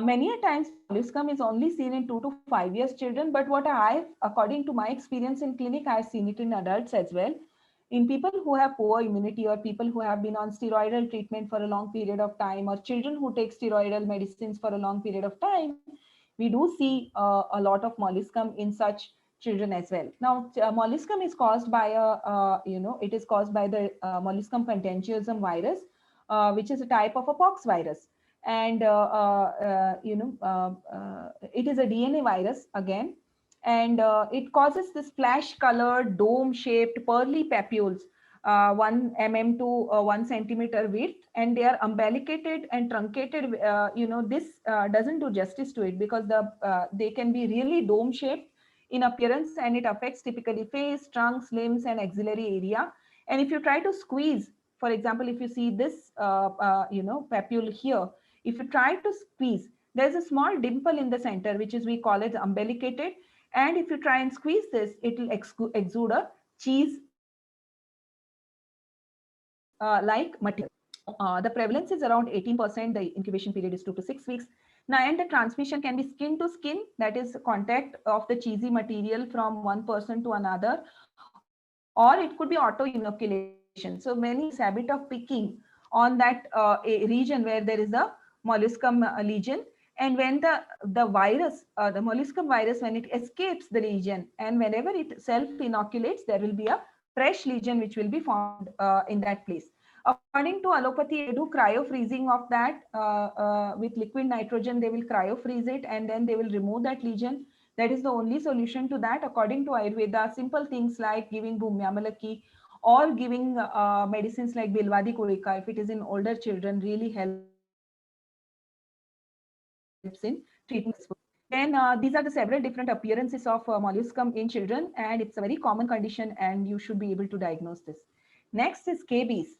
Many a times molluscum is only seen in 2 to 5 years children, but what according to my experience in clinic, I've seen it in adults as well. In people who have poor immunity or people who have been on steroidal treatment for a long period of time, or children who take steroidal medicines for a long period of time, we do see a lot of molluscum in such children as well. Now, molluscum is caused by it is caused by the molluscum contagiosum virus, which is a type of a pox virus. And, it is a DNA virus again, and it causes this flash colored dome shaped pearly papules, 1 mm to 1 centimeter width, and they are umbilicated and truncated. This doesn't do justice to it because they can be really dome shaped in appearance, and it affects typically face, trunks, limbs, and axillary area. And if you try to squeeze, for example, if you see this papule here, if you try to squeeze, there's a small dimple in the center, which is we call it umbilicated. And if you try and squeeze this, it will exude a cheese like material. The prevalence is around 18%. The incubation period is 2 to 6 weeks. Now, and the transmission can be skin to skin, that is contact of the cheesy material from one person to another, or it could be auto inoculation. So many habit of picking on that a region where there is a molluscum lesion. And when the virus, the molluscum virus, when it escapes the lesion and whenever it self-inoculates, there will be a fresh lesion which will be formed in that place. According to allopathy, they do cryo-freezing of that with liquid nitrogen. They will cryo-freeze it and then they will remove that lesion. That is the only solution to that. According to Ayurveda, simple things like giving Bhumyamalaki or giving medicines like Bilwadi Kulika, if it is in older children, really helps in treating this. Then these are the several different appearances of molluscum in children, and it's a very common condition and you should be able to diagnose this. Next is scabies.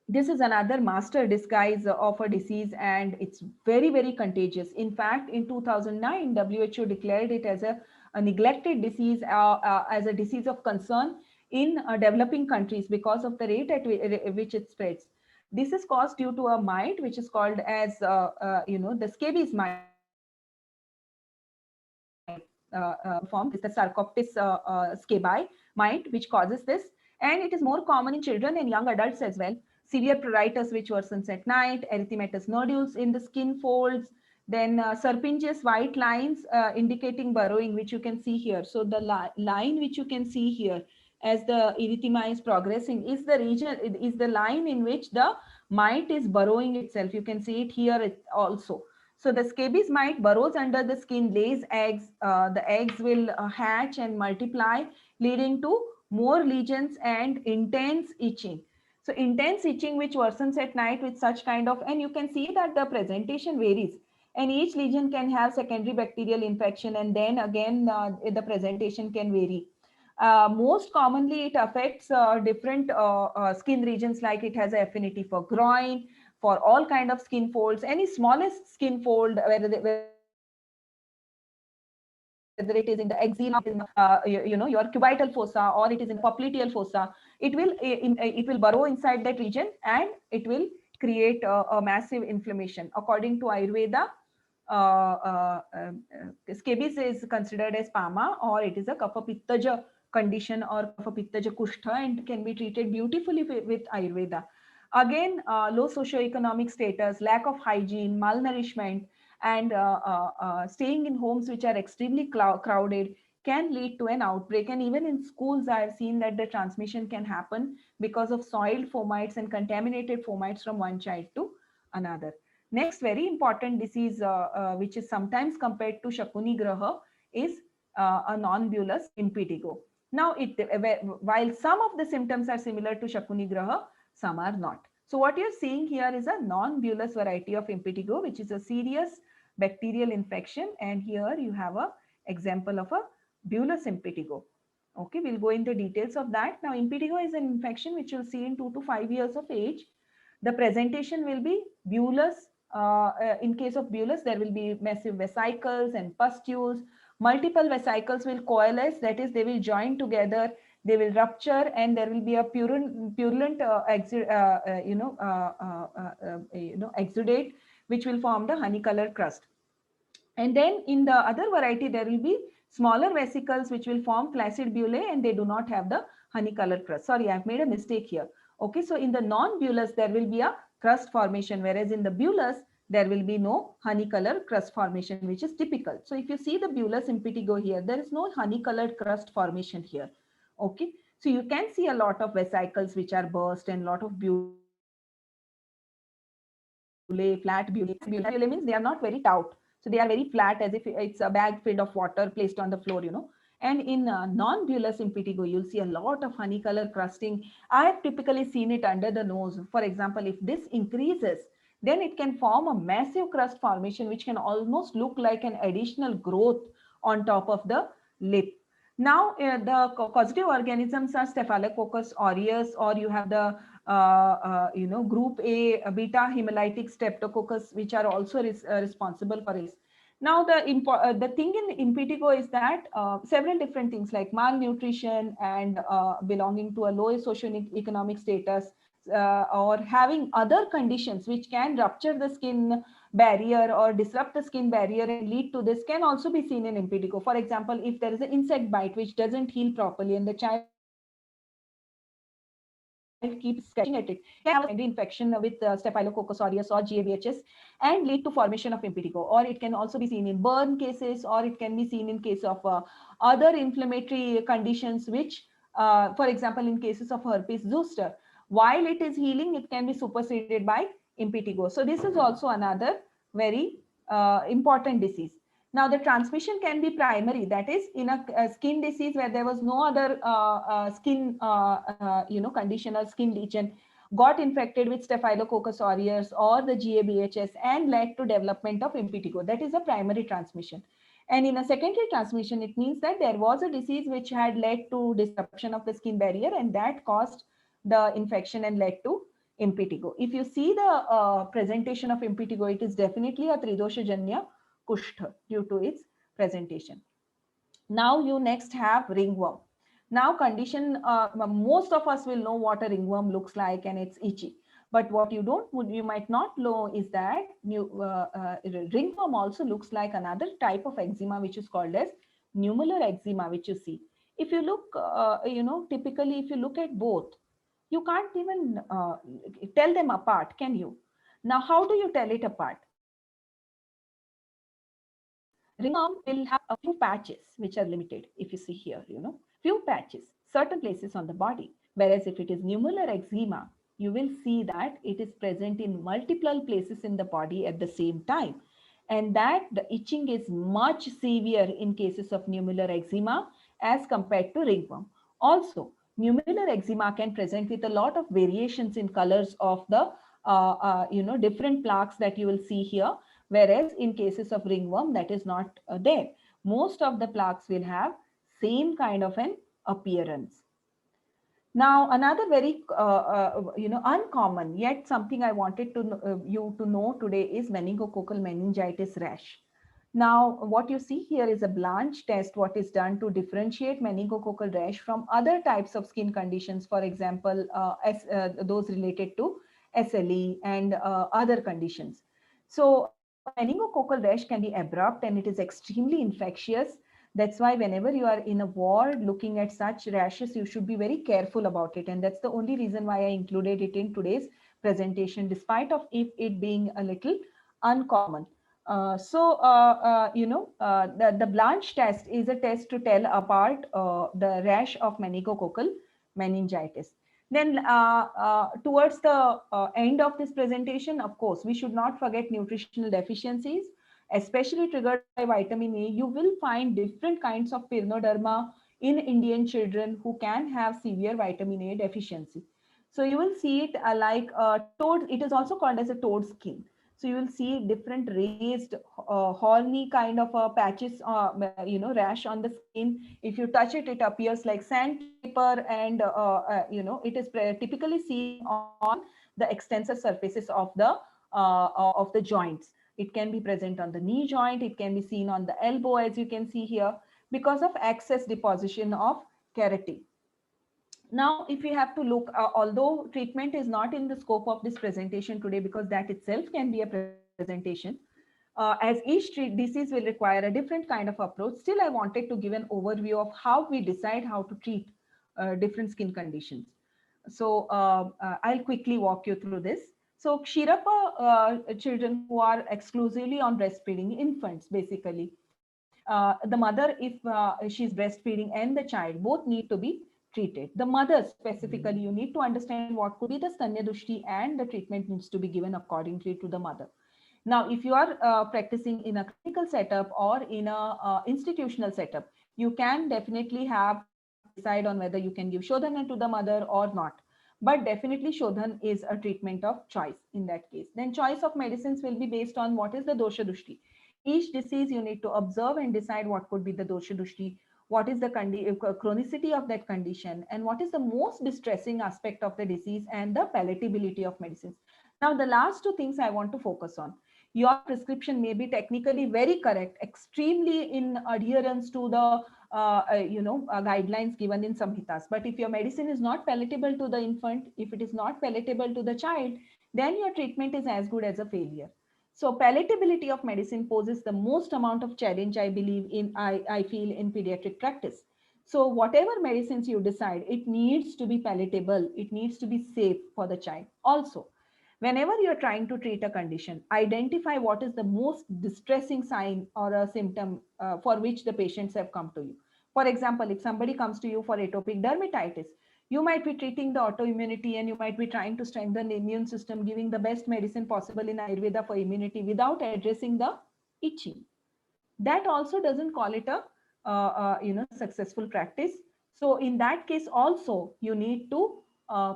This is another master disguise of a disease, and it's very, very contagious. In fact, in 2009, WHO declared it as a neglected disease, as a disease of concern in developing countries because of the rate at which it spreads. This is caused due to a mite, which is called as, the scabies mite. Form is the Sarcoptes scabi mite, which causes this, and it is more common in children and young adults as well. Severe pruritus, which worsens at night, erythematous nodules in the skin folds, then serpingeous white lines indicating burrowing, which you can see here. So the line which you can see here as the erythema is progressing is the region, is the line in which the mite is burrowing itself. You can see it here also. So the scabies mite burrows under the skin, lays eggs. The eggs will hatch and multiply, leading to more lesions and intense itching. So intense itching which worsens at night with such kind of, and you can see that the presentation varies. And each lesion can have secondary bacterial infection, and then again the presentation can vary. Most commonly, it affects different skin regions, like it has an affinity for groin, for all kind of skin folds, any smallest skin fold, whether it is in the axilla, your cubital fossa, or it is in popliteal fossa, it will burrow inside that region and it will create a massive inflammation. According to Ayurveda, scabies is considered as PAMA, or it is a Kapha Pittaja condition or Kapha Pittaja Kushtha, and can be treated beautifully with Ayurveda. Again, low socioeconomic status, lack of hygiene, malnourishment, and staying in homes which are extremely crowded can lead to an outbreak. And even in schools, I have seen that the transmission can happen because of soiled fomites and contaminated fomites from one child to another. Next very important disease, which is sometimes compared to Shakuni Graha, is a non-bullous impetigo. Now, while some of the symptoms are similar to Shakuni Graha, some are not. So what you're seeing here is a non-bullous variety of impetigo, which is a serious bacterial infection. And here you have a example of a bullous impetigo. Okay, we'll go into details of that. Now, impetigo is an infection which you'll see in 2 to 5 years of age. The presentation will be bullous. In case of bullous, there will be massive vesicles and pustules. Multiple vesicles will coalesce, that is, they will join together, they will rupture, and there will be a purulent exudate, which will form the honey colored crust. And then in the other variety, there will be smaller vesicles which will form flaccid bullae, and they do not have the honey colored crust. Sorry, I've made a mistake here. Okay, so in the non-bullous, there will be a crust formation, whereas in the bullous, there will be no honey colored crust formation, which is typical. So if you see the bullous impetigo here, there is no honey colored crust formation here. Okay, so you can see a lot of vesicles which are burst and lot of bullae, flat bullae. Bullae means they are not very taut. So they are very flat, as if it's a bag filled of water placed on the floor, you know. And in non-bullous impetigo, you'll see a lot of honey color crusting. I have typically seen it under the nose. For example, if this increases, then it can form a massive crust formation, which can almost look like an additional growth on top of the lip. Now, the causative organisms are Staphylococcus aureus, or you have the group A beta hemolytic streptococcus, which are also responsible for this. Now, the thing in impetigo is that several different things like malnutrition and belonging to a low socioeconomic status, or having other conditions which can rupture the skin barrier or disrupt the skin barrier and lead to this, can also be seen in impetigo. For example, if there is an insect bite which doesn't heal properly and the child keeps scratching at it, can have a secondary infection with Staphylococcus aureus or GABHS and lead to formation of impetigo. Or it can also be seen in burn cases, or it can be seen in case of other inflammatory conditions, which, for example, in cases of herpes zoster, while it is healing, it can be superseded by impetigo. So this is also another very important disease. Now, the transmission can be primary, that is, in a skin disease where there was no other skin, condition or skin lesion, got infected with Staphylococcus aureus or the GABHS and led to development of impetigo. That is a primary transmission. And in a secondary transmission, it means that there was a disease which had led to disruption of the skin barrier, and that caused the infection and led to impetigo. If you see the presentation of impetigo, it is definitely a Tridoshajanya Kushtha due to its presentation. Now you next have ringworm. Now most of us will know what a ringworm looks like, and it's itchy. But what you might not know is that ringworm also looks like another type of eczema, which is called as nummular eczema, which you see. If you look, typically if you look at both, you can't even tell them apart, can you? Now, how do you tell it apart? Ringworm will have a few patches which are limited. If you see here, few patches, certain places on the body. Whereas if it is nummular eczema, you will see that it is present in multiple places in the body at the same time. And that the itching is much severe in cases of nummular eczema as compared to ringworm. Also, nummular eczema can present with a lot of variations in colors of the different plaques that you will see here. Whereas in cases of ringworm, that is not there. Most of the plaques will have same kind of an appearance. Now, another very uncommon, yet something I wanted to you to know today is meningococcal meningitis rash. Now, what you see here is a Blanche test, what is done to differentiate meningococcal rash from other types of skin conditions, for example, those related to SLE and other conditions. So meningococcal rash can be abrupt and it is extremely infectious. That's why whenever you are in a ward looking at such rashes, you should be very careful about it. And that's the only reason why I included it in today's presentation, despite of it being a little uncommon. The Blanche test is a test to tell apart the rash of meningococcal meningitis. Then towards the end of this presentation, of course, we should not forget nutritional deficiencies, especially triggered by vitamin A. You will find different kinds of pyrnoderma in Indian children who can have severe vitamin A deficiency. So you will see it like toad. It is also called as a toad skin. So you will see different raised, horny kind of patches, rash on the skin. If you touch it, it appears like sandpaper, and it is typically seen on the extensor surfaces of the joints. It can be present on the knee joint. It can be seen on the elbow, as you can see here, because of excess deposition of keratin. Now, if we have to look, although treatment is not in the scope of this presentation today, because that itself can be a presentation, as each disease will require a different kind of approach, still I wanted to give an overview of how we decide how to treat different skin conditions. So I'll quickly walk you through this. So Kshirapa children who are exclusively on breastfeeding, infants basically, the mother, if she's breastfeeding, and the child, both need to be treated. The mother specifically, you need to understand what could be the Stanya Dushti, and the treatment needs to be given accordingly to the mother. Now, if you are practicing in a clinical setup or in a institutional setup, you can definitely have to decide on whether you can give Shodhan to the mother or not. But definitely Shodhan is a treatment of choice in that case. Then choice of medicines will be based on what is the dosha dushti. Each disease you need to observe and decide what could be the dosha dushti, what is the chronicity of that condition, and what is the most distressing aspect of the disease, and the palatability of medicines. Now, the last two things I want to focus on. Your prescription may be technically very correct, extremely in adherence to the guidelines given in Samhitas. But if your medicine is not palatable to the infant, if it is not palatable to the child, then your treatment is as good as a failure. So palatability of medicine poses the most amount of challenge, I believe, I feel, in pediatric practice. So whatever medicines you decide, it needs to be palatable. It needs to be safe for the child. Also, whenever you're trying to treat a condition, identify what is the most distressing sign or a symptom for which the patients have come to you. For example, if somebody comes to you for atopic dermatitis, you might be treating the autoimmunity, and you might be trying to strengthen the immune system, giving the best medicine possible in Ayurveda for immunity without addressing the itching. That also doesn't call it a successful practice. So in that case also, you need to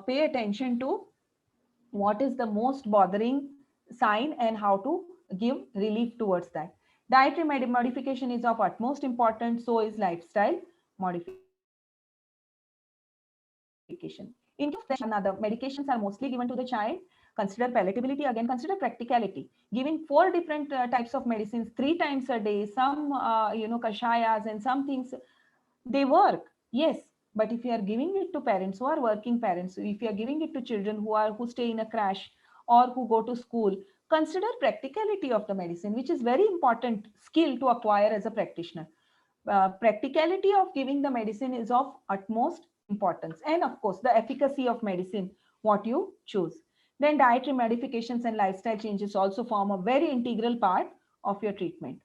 pay attention to what is the most bothering sign and how to give relief towards that. Dietary modification is of utmost importance, so is lifestyle modification. In case of another, medications are mostly given to the child. Consider palatability, again consider practicality. Giving 4 different types of medicines 3 times a day, some kashayas and some things, they work, yes. But if you are giving it to parents who are working parents, if you are giving it to children who stay in a crash or who go to school, consider practicality of the medicine, which is very important skill to acquire as a practitioner. Practicality of giving the medicine is of utmost importance, and of course the efficacy of medicine, what you choose. Then dietary modifications and lifestyle changes also form a very integral part of your treatment.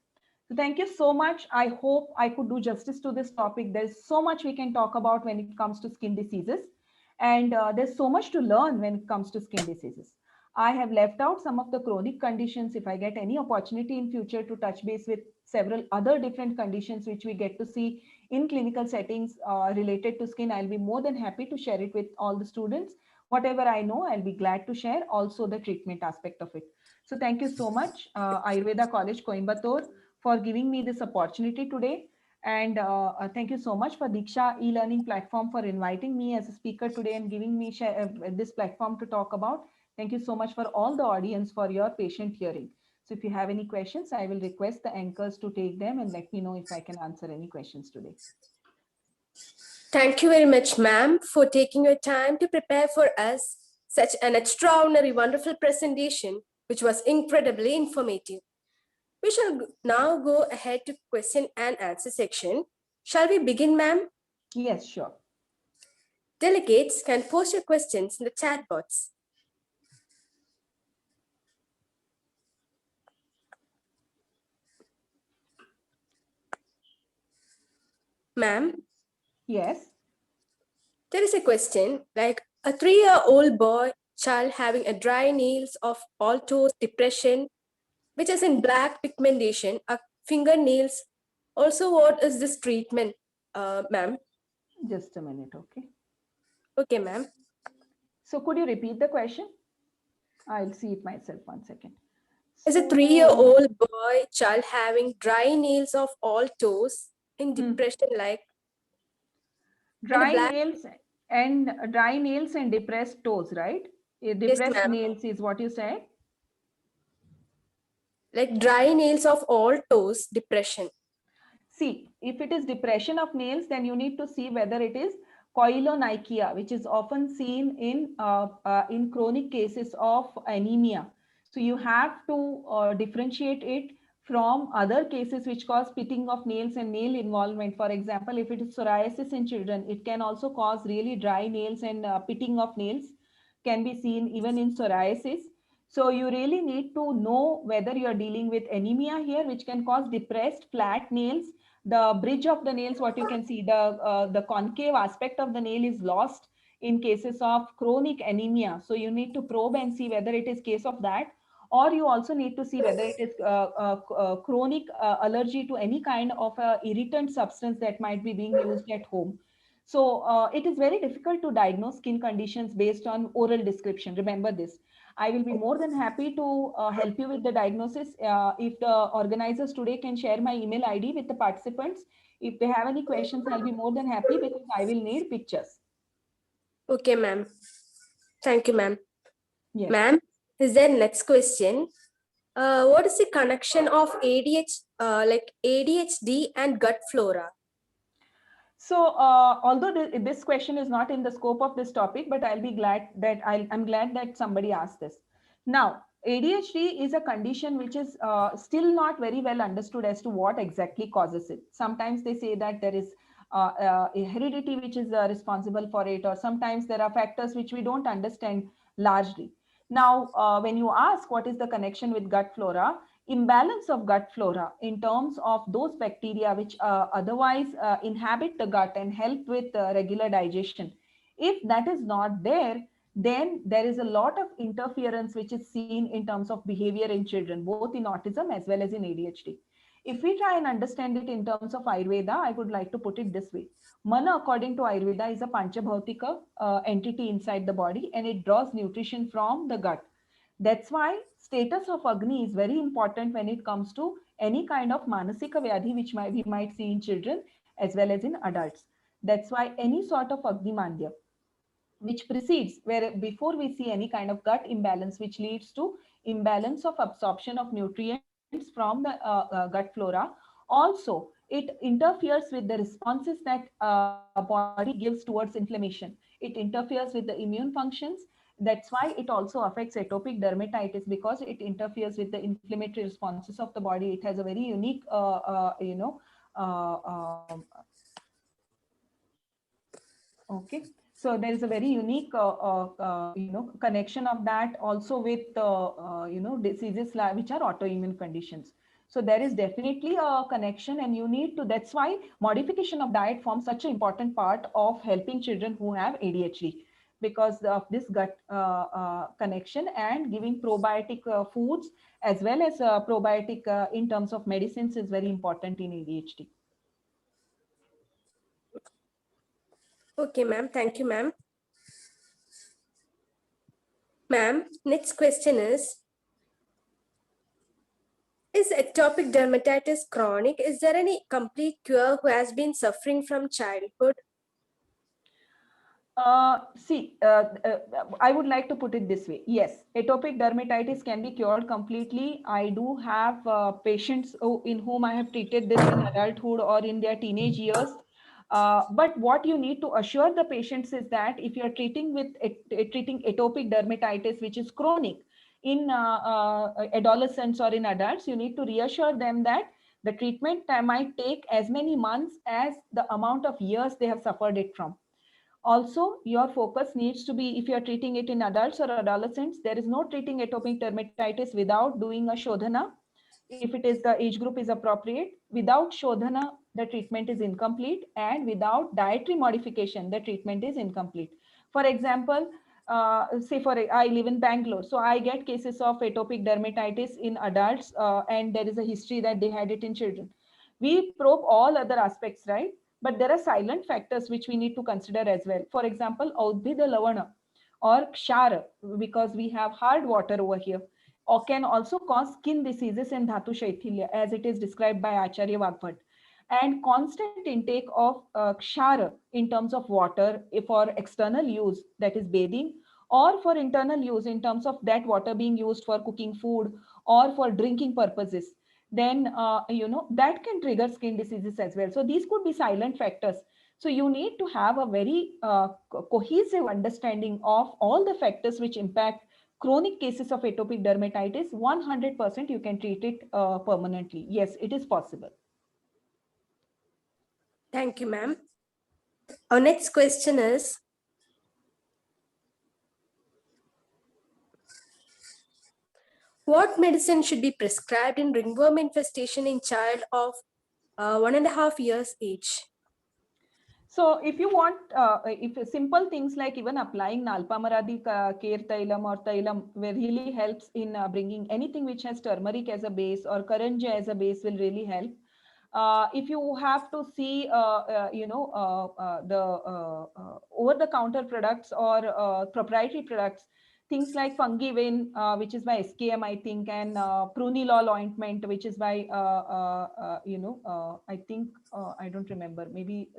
So thank you so much. I hope I could do justice to this topic. There's so much we can talk about when it comes to skin diseases, and there's so much to learn when it comes to skin diseases. I have left out some of the chronic conditions. If I get any opportunity in future to touch base with several other different conditions which we get to see in clinical settings related to skin, I'll be more than happy to share it with all the students. Whatever I know, I'll be glad to share also the treatment aspect of it. So thank you so much, Ayurveda College, Coimbatore, for giving me this opportunity today. And thank you so much for Diksha e-learning platform for inviting me as a speaker today and giving me this platform to talk about. Thank you so much for all the audience for your patient hearing. So if you have any questions, I will request the anchors to take them and let me know if I can answer any questions today. Thank you very much, ma'am, for taking your time to prepare for us such an extraordinary, wonderful presentation, which was incredibly informative. We shall now go ahead to question and answer section. Shall we begin, ma'am? Yes, sure. Delegates can post your questions in the chat box. Ma'am? Yes. There is a question like a 3-year-old boy child having a dry nails of all toes depression, which is in black pigmentation, fingernails. Also, what is this treatment, ma'am? Just a minute, okay. Okay, ma'am. So could you repeat the question? I'll see it myself, one second. Is a 3-year-old boy child having dry nails of all toes in depression like and a Dry black? nails and depressed toes, right? Yes, Depressed ma'am. nails is what you said. Like dry nails of all toes, depression. See, if it is depression of nails, then you need to see whether it is koilonychia, which is often seen in chronic cases of anemia. So you have to differentiate it from other cases which cause pitting of nails and nail involvement. For example, if it is psoriasis in children, it can also cause really dry nails and pitting of nails can be seen even in psoriasis. So you really need to know whether you're dealing with anemia here, which can cause depressed flat nails. The bridge of the nails, what you can see, the concave aspect of the nail is lost in cases of chronic anemia. So you need to probe and see whether it is case of that, or you also need to see whether it is chronic allergy to any kind of irritant substance that might be being used at home. So it is very difficult to diagnose skin conditions based on oral description. Remember this. I will be more than happy to help you with the diagnosis. If the organizers today can share my email ID with the participants, if they have any questions, I'll be more than happy because I will need pictures. Okay, ma'am. Thank you, ma'am. Yes. Ma'am, is there next question? What is the connection of like ADHD and gut flora? So, although this question is not in the scope of this topic, but I'll be glad that I'm glad that somebody asked this. Now, ADHD is a condition which is still not very well understood as to what exactly causes it. Sometimes they say that there is a heredity which is responsible for it, or sometimes there are factors which we don't understand largely. Now, when you ask what is the connection with gut flora, imbalance of gut flora in terms of those bacteria which otherwise inhabit the gut and help with regular digestion. If that is not there, then there is a lot of interference which is seen in terms of behavior in children, both in autism as well as in ADHD. If we try and understand it in terms of Ayurveda, I would like to put it this way. Mana, according to Ayurveda, is a Panchabhautika entity inside the body, and it draws nutrition from the gut. That's why status of Agni is very important when it comes to any kind of manasika vyadhi which we might see in children as well as in adults. That's why any sort of Agni mandya which precedes, where before we see any kind of gut imbalance which leads to imbalance of absorption of nutrients from the gut flora, also it interferes with the responses that body gives towards inflammation. It interferes with the immune functions. That's why it also affects atopic dermatitis, because it interferes with the inflammatory responses of the body. It has a very unique okay, so there is a very unique connection of that also with diseases which are autoimmune conditions. So there is definitely a connection, and you need to, that's why modification of diet forms such an important part of helping children who have ADHD, because of this gut connection, and giving probiotic foods as well as probiotic in terms of medicines is very important in ADHD. Okay, ma'am. Thank you, ma'am. Ma'am, next question is atopic dermatitis chronic? Is there any complete cure who has been suffering from childhood? I would like to put it this way. Yes, atopic dermatitis can be cured completely. I do have patients in whom I have treated this in adulthood or in their teenage years. But what you need to assure the patients is that if you're treating atopic dermatitis, which is chronic in adolescents or in adults, you need to reassure them that the treatment might take as many months as the amount of years they have suffered it from. Also, your focus needs to be, if you're treating it in adults or adolescents, there is no treating atopic dermatitis without doing a Shodhana. If it is the age group is appropriate, without Shodhana, the treatment is incomplete, and without dietary modification, the treatment is incomplete. For example, I live in Bangalore, so I get cases of atopic dermatitis in adults, and there is a history that they had it in children. We probe all other aspects, right? But there are silent factors which we need to consider as well. For example, Audbhida Lavana or Kshara, because we have hard water over here. or can also cause skin diseases and dhatu shaithilya, as it is described by Acharya Vagbhat. And constant intake of kshara in terms of water for external use, that is bathing, or for internal use in terms of that water being used for cooking food or for drinking purposes, then that can trigger skin diseases as well. So these could be silent factors. So you need to have a very cohesive understanding of all the factors which impact chronic cases of atopic dermatitis. 100% you can treat it permanently. Yes, it is possible. Thank you, ma'am. Our next question is, what medicine should be prescribed in ringworm infestation in child of 1.5 years age? So if you want, if simple things like even applying Nalpamaradi Care Tailam or Tailam really helps in bringing anything which has turmeric as a base or Karanja as a base will really help. If you have to see, the over-the-counter products or proprietary products, things like Fungivin, which is by SKM, I think, and Prunilol ointment, which is by, I think, I don't remember, maybe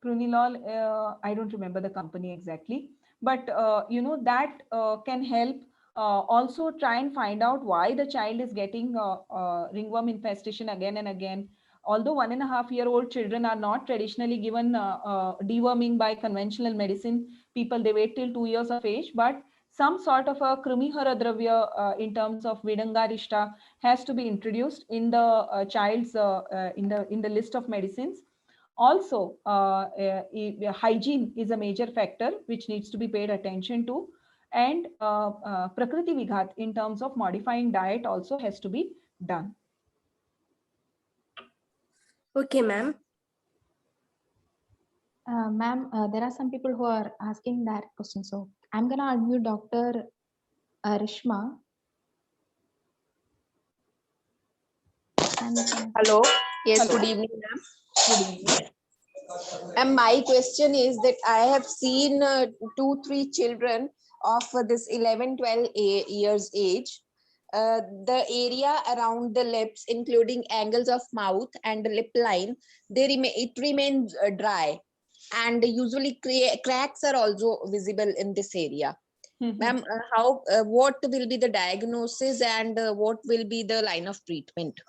Prunilol, I don't remember the company exactly, but that can help. Also try and find out why the child is getting ringworm infestation again and again. Although 1.5-year-old children are not traditionally given deworming by conventional medicine, people, they wait till 2 years of age, but some sort of a Krimihara Dravya in terms of Vidangarishta has to be introduced in the child's in the list of medicines. Also, hygiene is a major factor which needs to be paid attention to, and Prakriti Vighat in terms of modifying diet also has to be done. Okay, ma'am. Ma'am, there are some people who are asking that question. So I'm going to unmute Dr. Rishma. Hello. Yes, Hello. good evening, ma'am. Good evening. And my question is that I have seen 2-3 children of this 11-12 years age. The area around the lips, including angles of mouth and the lip line, it remains dry, and usually cracks are also visible in this area. Ma'am, what will be the diagnosis and what will be the line of treatment?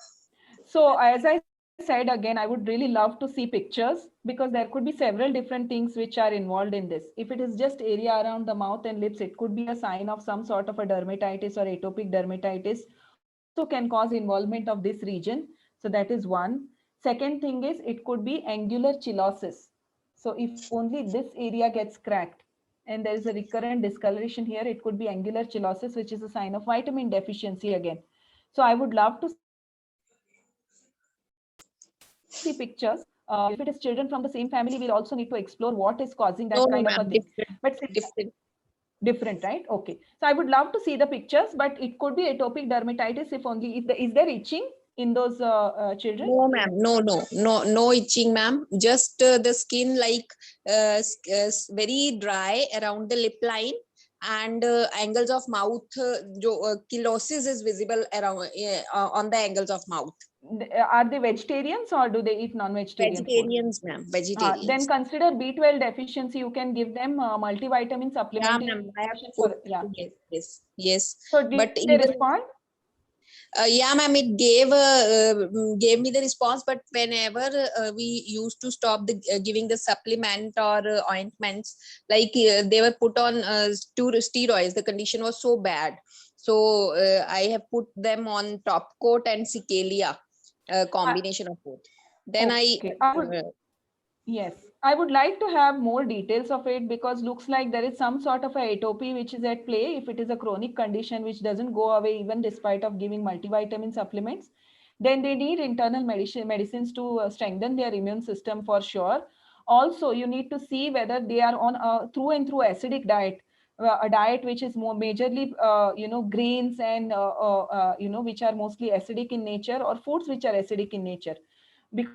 So as I said again, I would really love to see pictures, because there could be several different things which are involved in this. If it is just area around the mouth and lips, it could be a sign of some sort of a dermatitis or atopic dermatitis. Also can cause involvement of this region. So that is one. Second thing is it could be angular cheilosis. So if only this area gets cracked and there is a recurrent discoloration here, it could be angular cheilosis, which is a sign of vitamin deficiency again. So I would love to see pictures. If it is children from the same family, we'll also need to explore what is causing that kind of a thing. But different, right? Okay. So I would love to see the pictures, but it could be atopic dermatitis if only, is there itching in those children? No, ma'am. No itching, ma'am. Just the skin very dry around the lip line, and angles of mouth. Cheilosis is visible around on the angles of mouth. Are they vegetarians or do they eat non-vegetarian? Vegetarians, ma'am. Vegetarians. Then consider B12 deficiency. You can give them multivitamin supplement. Yeah, ma'am. I have put, yes. So did they respond? Yeah, ma'am, it gave me the response, but whenever we used to stop giving the supplement or ointments, like they were put on steroids, the condition was so bad. So I have put them on top coat and Cicalia, combination of both. Then okay. Yes, I would like to have more details of it, because looks like there is some sort of a atopy which is at play. If it is a chronic condition which doesn't go away even despite of giving multivitamin supplements, then they need internal medicines to strengthen their immune system for sure. Also, you need to see whether they are on a through and through acidic diet, a diet which is more majorly, grains and, which are mostly acidic in nature, or foods which are acidic in nature. Because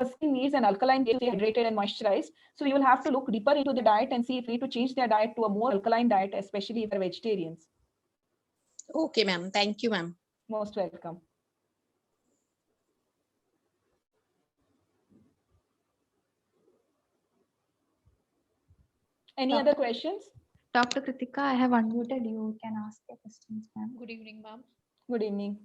skin needs an alkaline to stay hydrated and moisturized. So you will have to look deeper into the diet and see if they need to change their diet to a more alkaline diet, especially if they're vegetarians. Okay, ma'am. Thank you, ma'am. Most welcome. Any other questions? Dr. Kritika, I have unmuted you. Can ask your questions, ma'am. Good evening, ma'am. Good evening.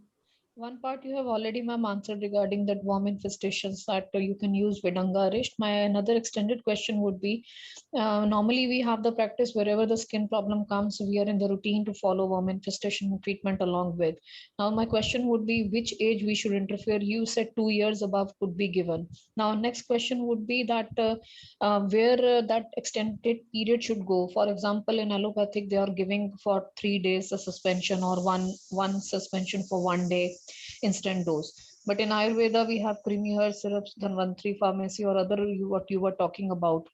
One part you have already, ma'am, answered regarding that worm infestations that you can use Vedanga Arist. My another extended question would be, normally we have the practice wherever the skin problem comes, we are in the routine to follow worm infestation treatment along with. Now, my question would be, which age we should interfere? You said 2 years above could be given. Now, next question would be that where that extended period should go. For example, in allopathic, they are giving for 3 days a suspension or one suspension for 1 day instant dose. But in Ayurveda, we have creamy hair syrups, Dhanvantri Pharmacy, or other what you were talking about.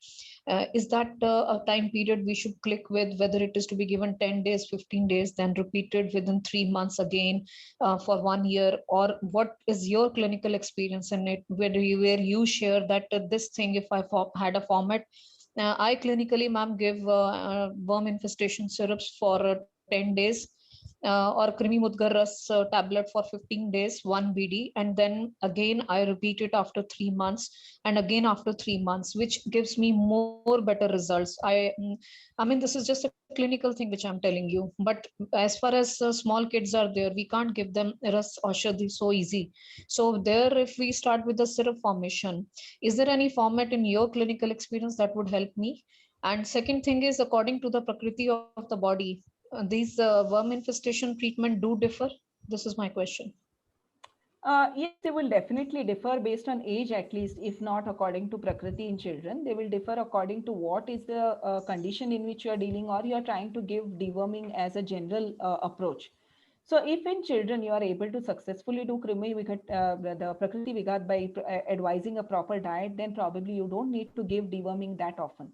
Is that a time period we should click with, whether it is to be given 10 days, 15 days, then repeated within 3 months again for 1 year? Or what is your clinical experience in it, where you share that this thing, if I had a format, I clinically, ma'am, give worm infestation syrups for 10 days or creamy mudgar ras tablet for 15 days, 1 BD, and then again I repeat it after 3 months and again after 3 months, which gives me more better results. I mean, this is just a clinical thing which I'm telling you. But as far as small kids are there, we can't give them ras aushadhi so easy. So there, if we start with the syrup formation, is there any format in your clinical experience that would help me? And second thing is, according to the prakriti of the body, these worm infestation treatment do differ? This is my question. Yes, they will definitely differ based on age, at least, if not according to Prakriti in children. They will differ according to what is the condition in which you are dealing, or you are trying to give deworming as a general approach. So if in children you are able to successfully do Krimi the Prakriti Vigat by advising a proper diet, then probably you don't need to give deworming that often.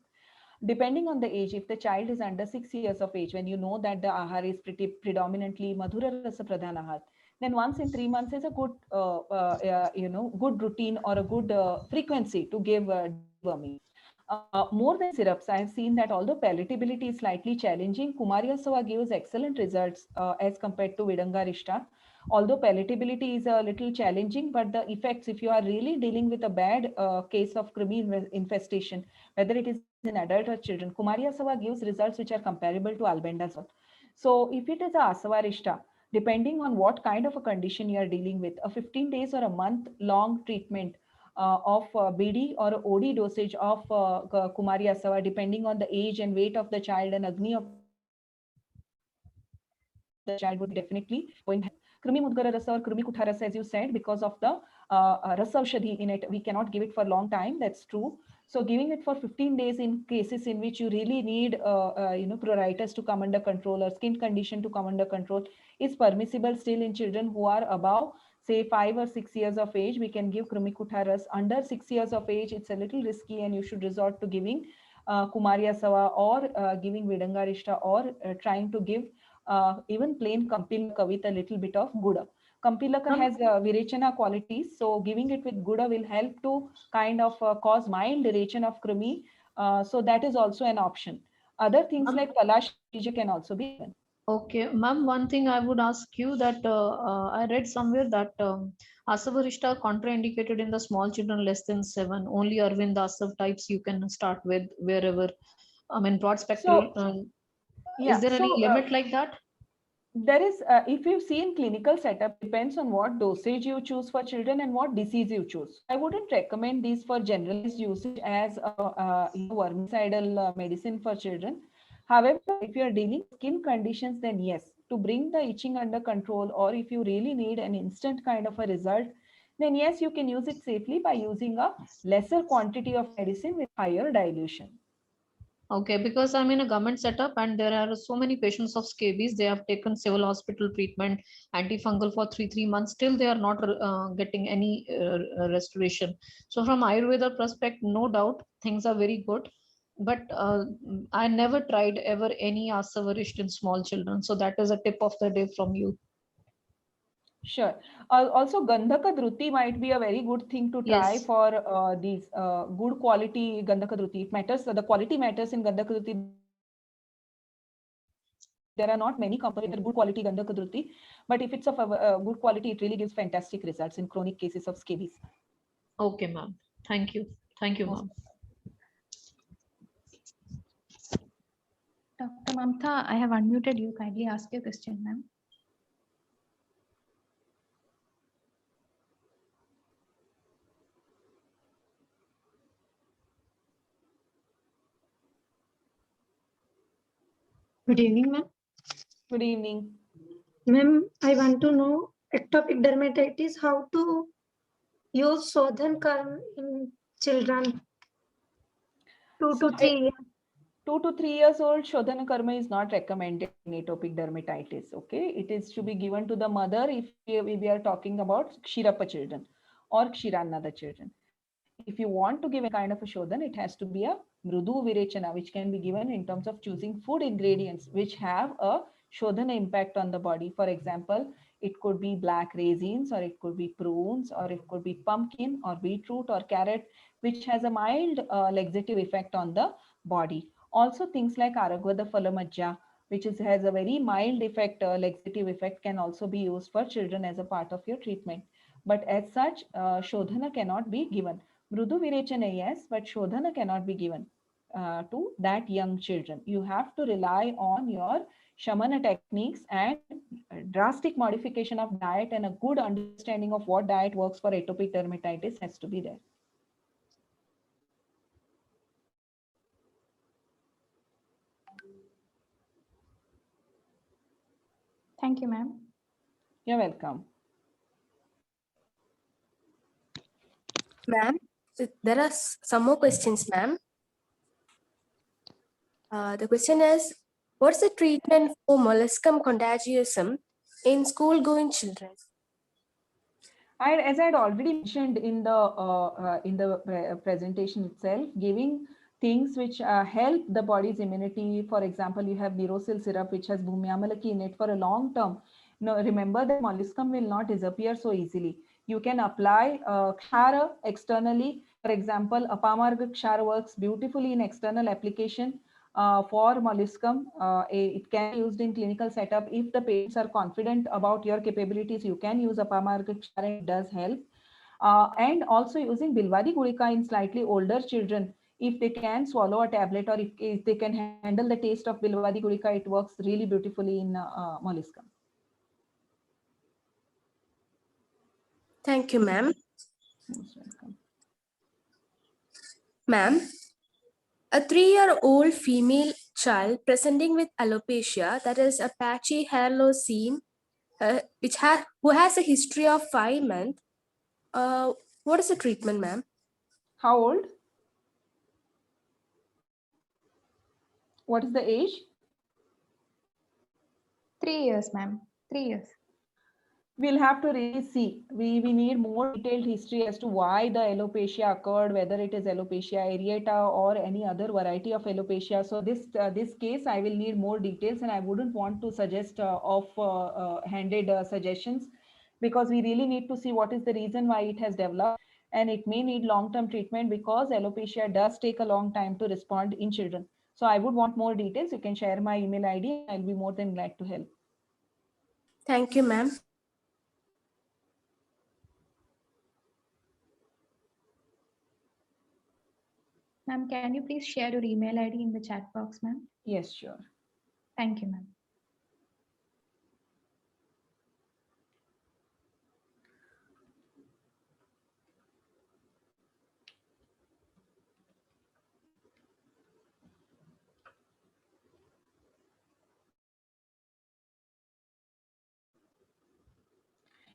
Depending on the age, if the child is under 6 years of age, when you know that the ahar is predominantly Madhura Rasa Pradhan ahar, then once in 3 months is a good, good routine or a good frequency to give deworming. More than syrups, I have seen that although palatability is slightly challenging, Kumaria Sava gives excellent results as compared to Vidanga Rishta. Although palatability is a little challenging, but the effects, if you are really dealing with a bad case of Krimi infestation, whether it is in adult or children, Kumaria Sava gives results which are comparable to albendazole. So if it is a Asava Rishta, depending on what kind of a condition you are dealing with, a 15 days or a month long treatment of BD or OD dosage of Kumari Asava, depending on the age and weight of the child and Agni of the child, would definitely going to help. Krimi Mudgara Rasa or Krimi Kutha Rasa, as you said, because of the Rasa Aushadhi in it, we cannot give it for a long time. That's true. So giving it for 15 days in cases in which you really need, pruritus to come under control or skin condition to come under control is permissible still in children who are above, say, 5 or 6 years of age. We can give Krumikutha Ras. Under 6 years of age, it's a little risky and you should resort to giving Kumaria Sava or giving Vedanga Rishta or trying to give even plain Kampilaka with a little bit of Guda. Kampilaka has Virechana qualities, so giving it with Guda will help to kind of cause mild direction of Krimi. So that is also an option. Other things like Palash can also be given. Okay, ma'am, one thing I would ask you that I read somewhere that Asavarishta contraindicated in the small children less than 7. Only Arvind Asav types you can start with wherever, I mean, broad spectrum. Is there any limit like that? There is, if you see in clinical setup, depends on what dosage you choose for children and what disease you choose. I wouldn't recommend these for generalized usage as a vermicidal medicine for children. However, if you are dealing with skin conditions, then yes, to bring the itching under control, or if you really need an instant kind of a result, then yes, you can use it safely by using a lesser quantity of medicine with higher dilution. Okay, because I'm in a government setup and there are so many patients of scabies. They have taken civil hospital treatment, antifungal for three months. Still, they are not getting any restoration. So from Ayurveda perspective, no doubt, things are very good. But I never tried ever any Asavarisht in small children. So that is a tip of the day from you. Sure. Also, Gandhaka Dhruti might be a very good thing to try Yes. for these good quality Gandhaka Dhruti. It matters, the quality matters in Gandhaka Dhruti. There are not many companies with good quality Gandhaka Dhruti, but if it's of a good quality, it really gives fantastic results in chronic cases of scabies. Okay, ma'am. Thank you. Thank you, Most ma'am. Dr. Mamta, I have unmuted you. Kindly ask your question, ma'am. Good evening, ma'am. Good evening. Ma'am, I want to know ectopic dermatitis, how to use Sodhan Karm in children 2 So, to 3 years. 2 to 3 years old, Shodhana Karma is not recommended in atopic dermatitis. Okay, it is to be given to the mother if we are talking about Kshirapa children or Kshiranada children. If you want to give any kind of a Shodhan, it has to be a Mrudu Virechana, which can be given in terms of choosing food ingredients which have a Shodhana impact on the body. For example, it could be black raisins, or it could be prunes, or it could be pumpkin or beetroot or carrot, which has a mild laxative effect on the body. Also, things like Aragvada Phalamajja, which has a very mild effect, laxative effect, can also be used for children as a part of your treatment. But as such, Shodhana cannot be given. Mrudu Virechana, yes, but Shodhana cannot be given to that young children. You have to rely on your Shamana techniques and drastic modification of diet, and a good understanding of what diet works for atopic dermatitis has to be there. Thank you, ma'am. You're welcome. Ma'am, there are some more questions, ma'am. The question is, what's the treatment for molluscum contagiosum in school-going children? As I had already mentioned in the presentation itself, giving things which help the body's immunity. For example, you have Neurosil syrup, which has Bhumyamalaki in it for a long term. Now, remember that molluscum will not disappear so easily. You can apply Kshara externally. For example, Apamarga Kshara works beautifully in external application. For molluscum, it can be used in clinical setup. If the patients are confident about your capabilities, you can use Apamarga Kshara. It does help. And also using Bilwadi Gulika in slightly older children. If they can swallow a tablet, or if they can handle the taste of Bilwadi Gulika, it works really beautifully in molluscum. Thank you, ma'am. Most welcome. Ma'am, a 3-year-old female child presenting with alopecia, that is a patchy hair loss seen, who has a history of 5 months. What is the treatment, ma'am? How old? What is the age? 3 years, ma'am. 3 years. We'll have to really see. We need more detailed history as to why the alopecia occurred, whether it is alopecia areata or any other variety of alopecia. So this case, I will need more details, and I wouldn't want to suggest off-handed suggestions, because we really need to see what is the reason why it has developed, and it may need long-term treatment, because alopecia does take a long time to respond in children. So I would want more details. You can share my email ID. I'll be more than glad to help. Thank you, ma'am. Ma'am, can you please share your email ID in the chat box, ma'am? Yes, sure. Thank you, ma'am.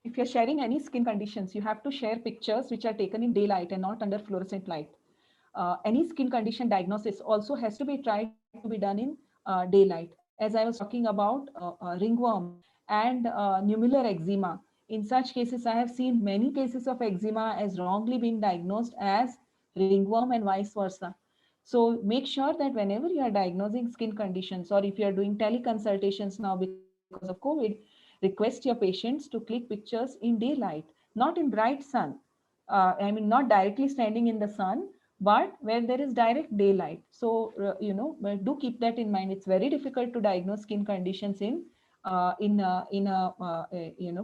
If you're sharing any skin conditions, you have to share pictures which are taken in daylight and not under fluorescent light. Any skin condition diagnosis also has to be tried to be done in daylight. As I was talking about ringworm and nummular eczema. In such cases, I have seen many cases of eczema as wrongly being diagnosed as ringworm and vice versa. So make sure that whenever you are diagnosing skin conditions, or if you are doing teleconsultations now because of COVID, request your patients to click pictures in daylight, not in bright sun. Not directly standing in the sun, but where there is direct daylight. So, do keep that in mind. It's very difficult to diagnose skin conditions in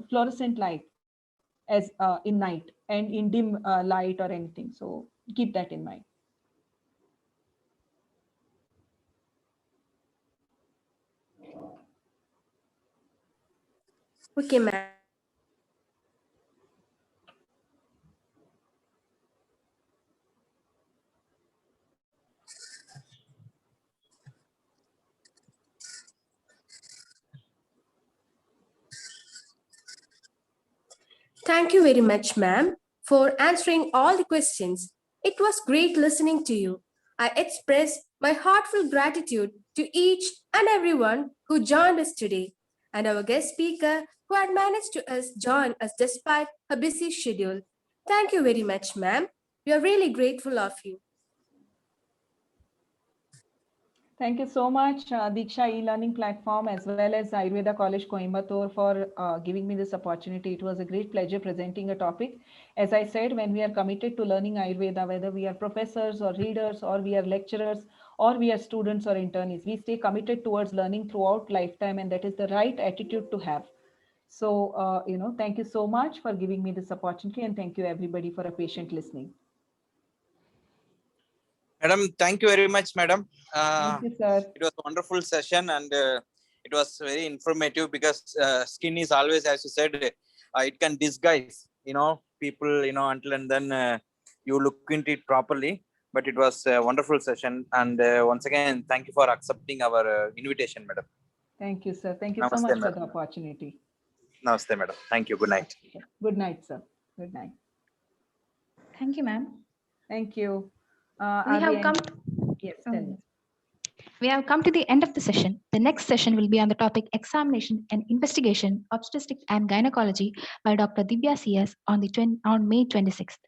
fluorescent light, as in night and in dim light or anything. So keep that in mind. Okay, ma'am. Thank you very much, ma'am, for answering all the questions. It was great listening to you. I express my heartfelt gratitude to each and everyone who joined us today, and our guest speaker who had managed to join us despite her busy schedule. Thank you very much, ma'am. We are really grateful of you. Thank you so much, Diksha e-learning platform, as well as Ayurveda College Coimbatore, for giving me this opportunity. It was a great pleasure presenting a topic. As I said, when we are committed to learning Ayurveda, whether we are professors or readers, or we are lecturers, or we are students or internees, we stay committed towards learning throughout lifetime, and that is the right attitude to have. So, thank you so much for giving me this opportunity, and thank you everybody for a patient listening. Madam, thank you very much, madam. Thank you, sir. It was a wonderful session, and it was very informative, because skin is always, as you said, it can disguise, people, until and then you look into it properly. But it was a wonderful session. And once again, thank you for accepting our invitation, madam. Thank you, sir. Thank you Namaste, so much for madam. the opportunity. Namaste, madam. Thank you. Good night. Good night, sir. Good night. Thank you, ma'am. Thank you. We Are have we come. Yes, tell me. We have come to the end of the session. The next session will be on the topic Examination and Investigation, Obstetrics and Gynecology by Dr. Divya CS on May 26th.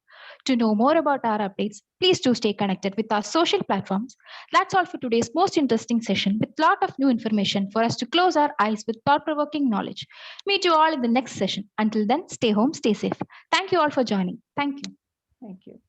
To know more about our updates, please do stay connected with our social platforms. That's all for today's most interesting session, with a lot of new information for us to close our eyes with thought-provoking knowledge. Meet you all in the next session. Until then, stay home, stay safe. Thank you all for joining. Thank you. Thank you.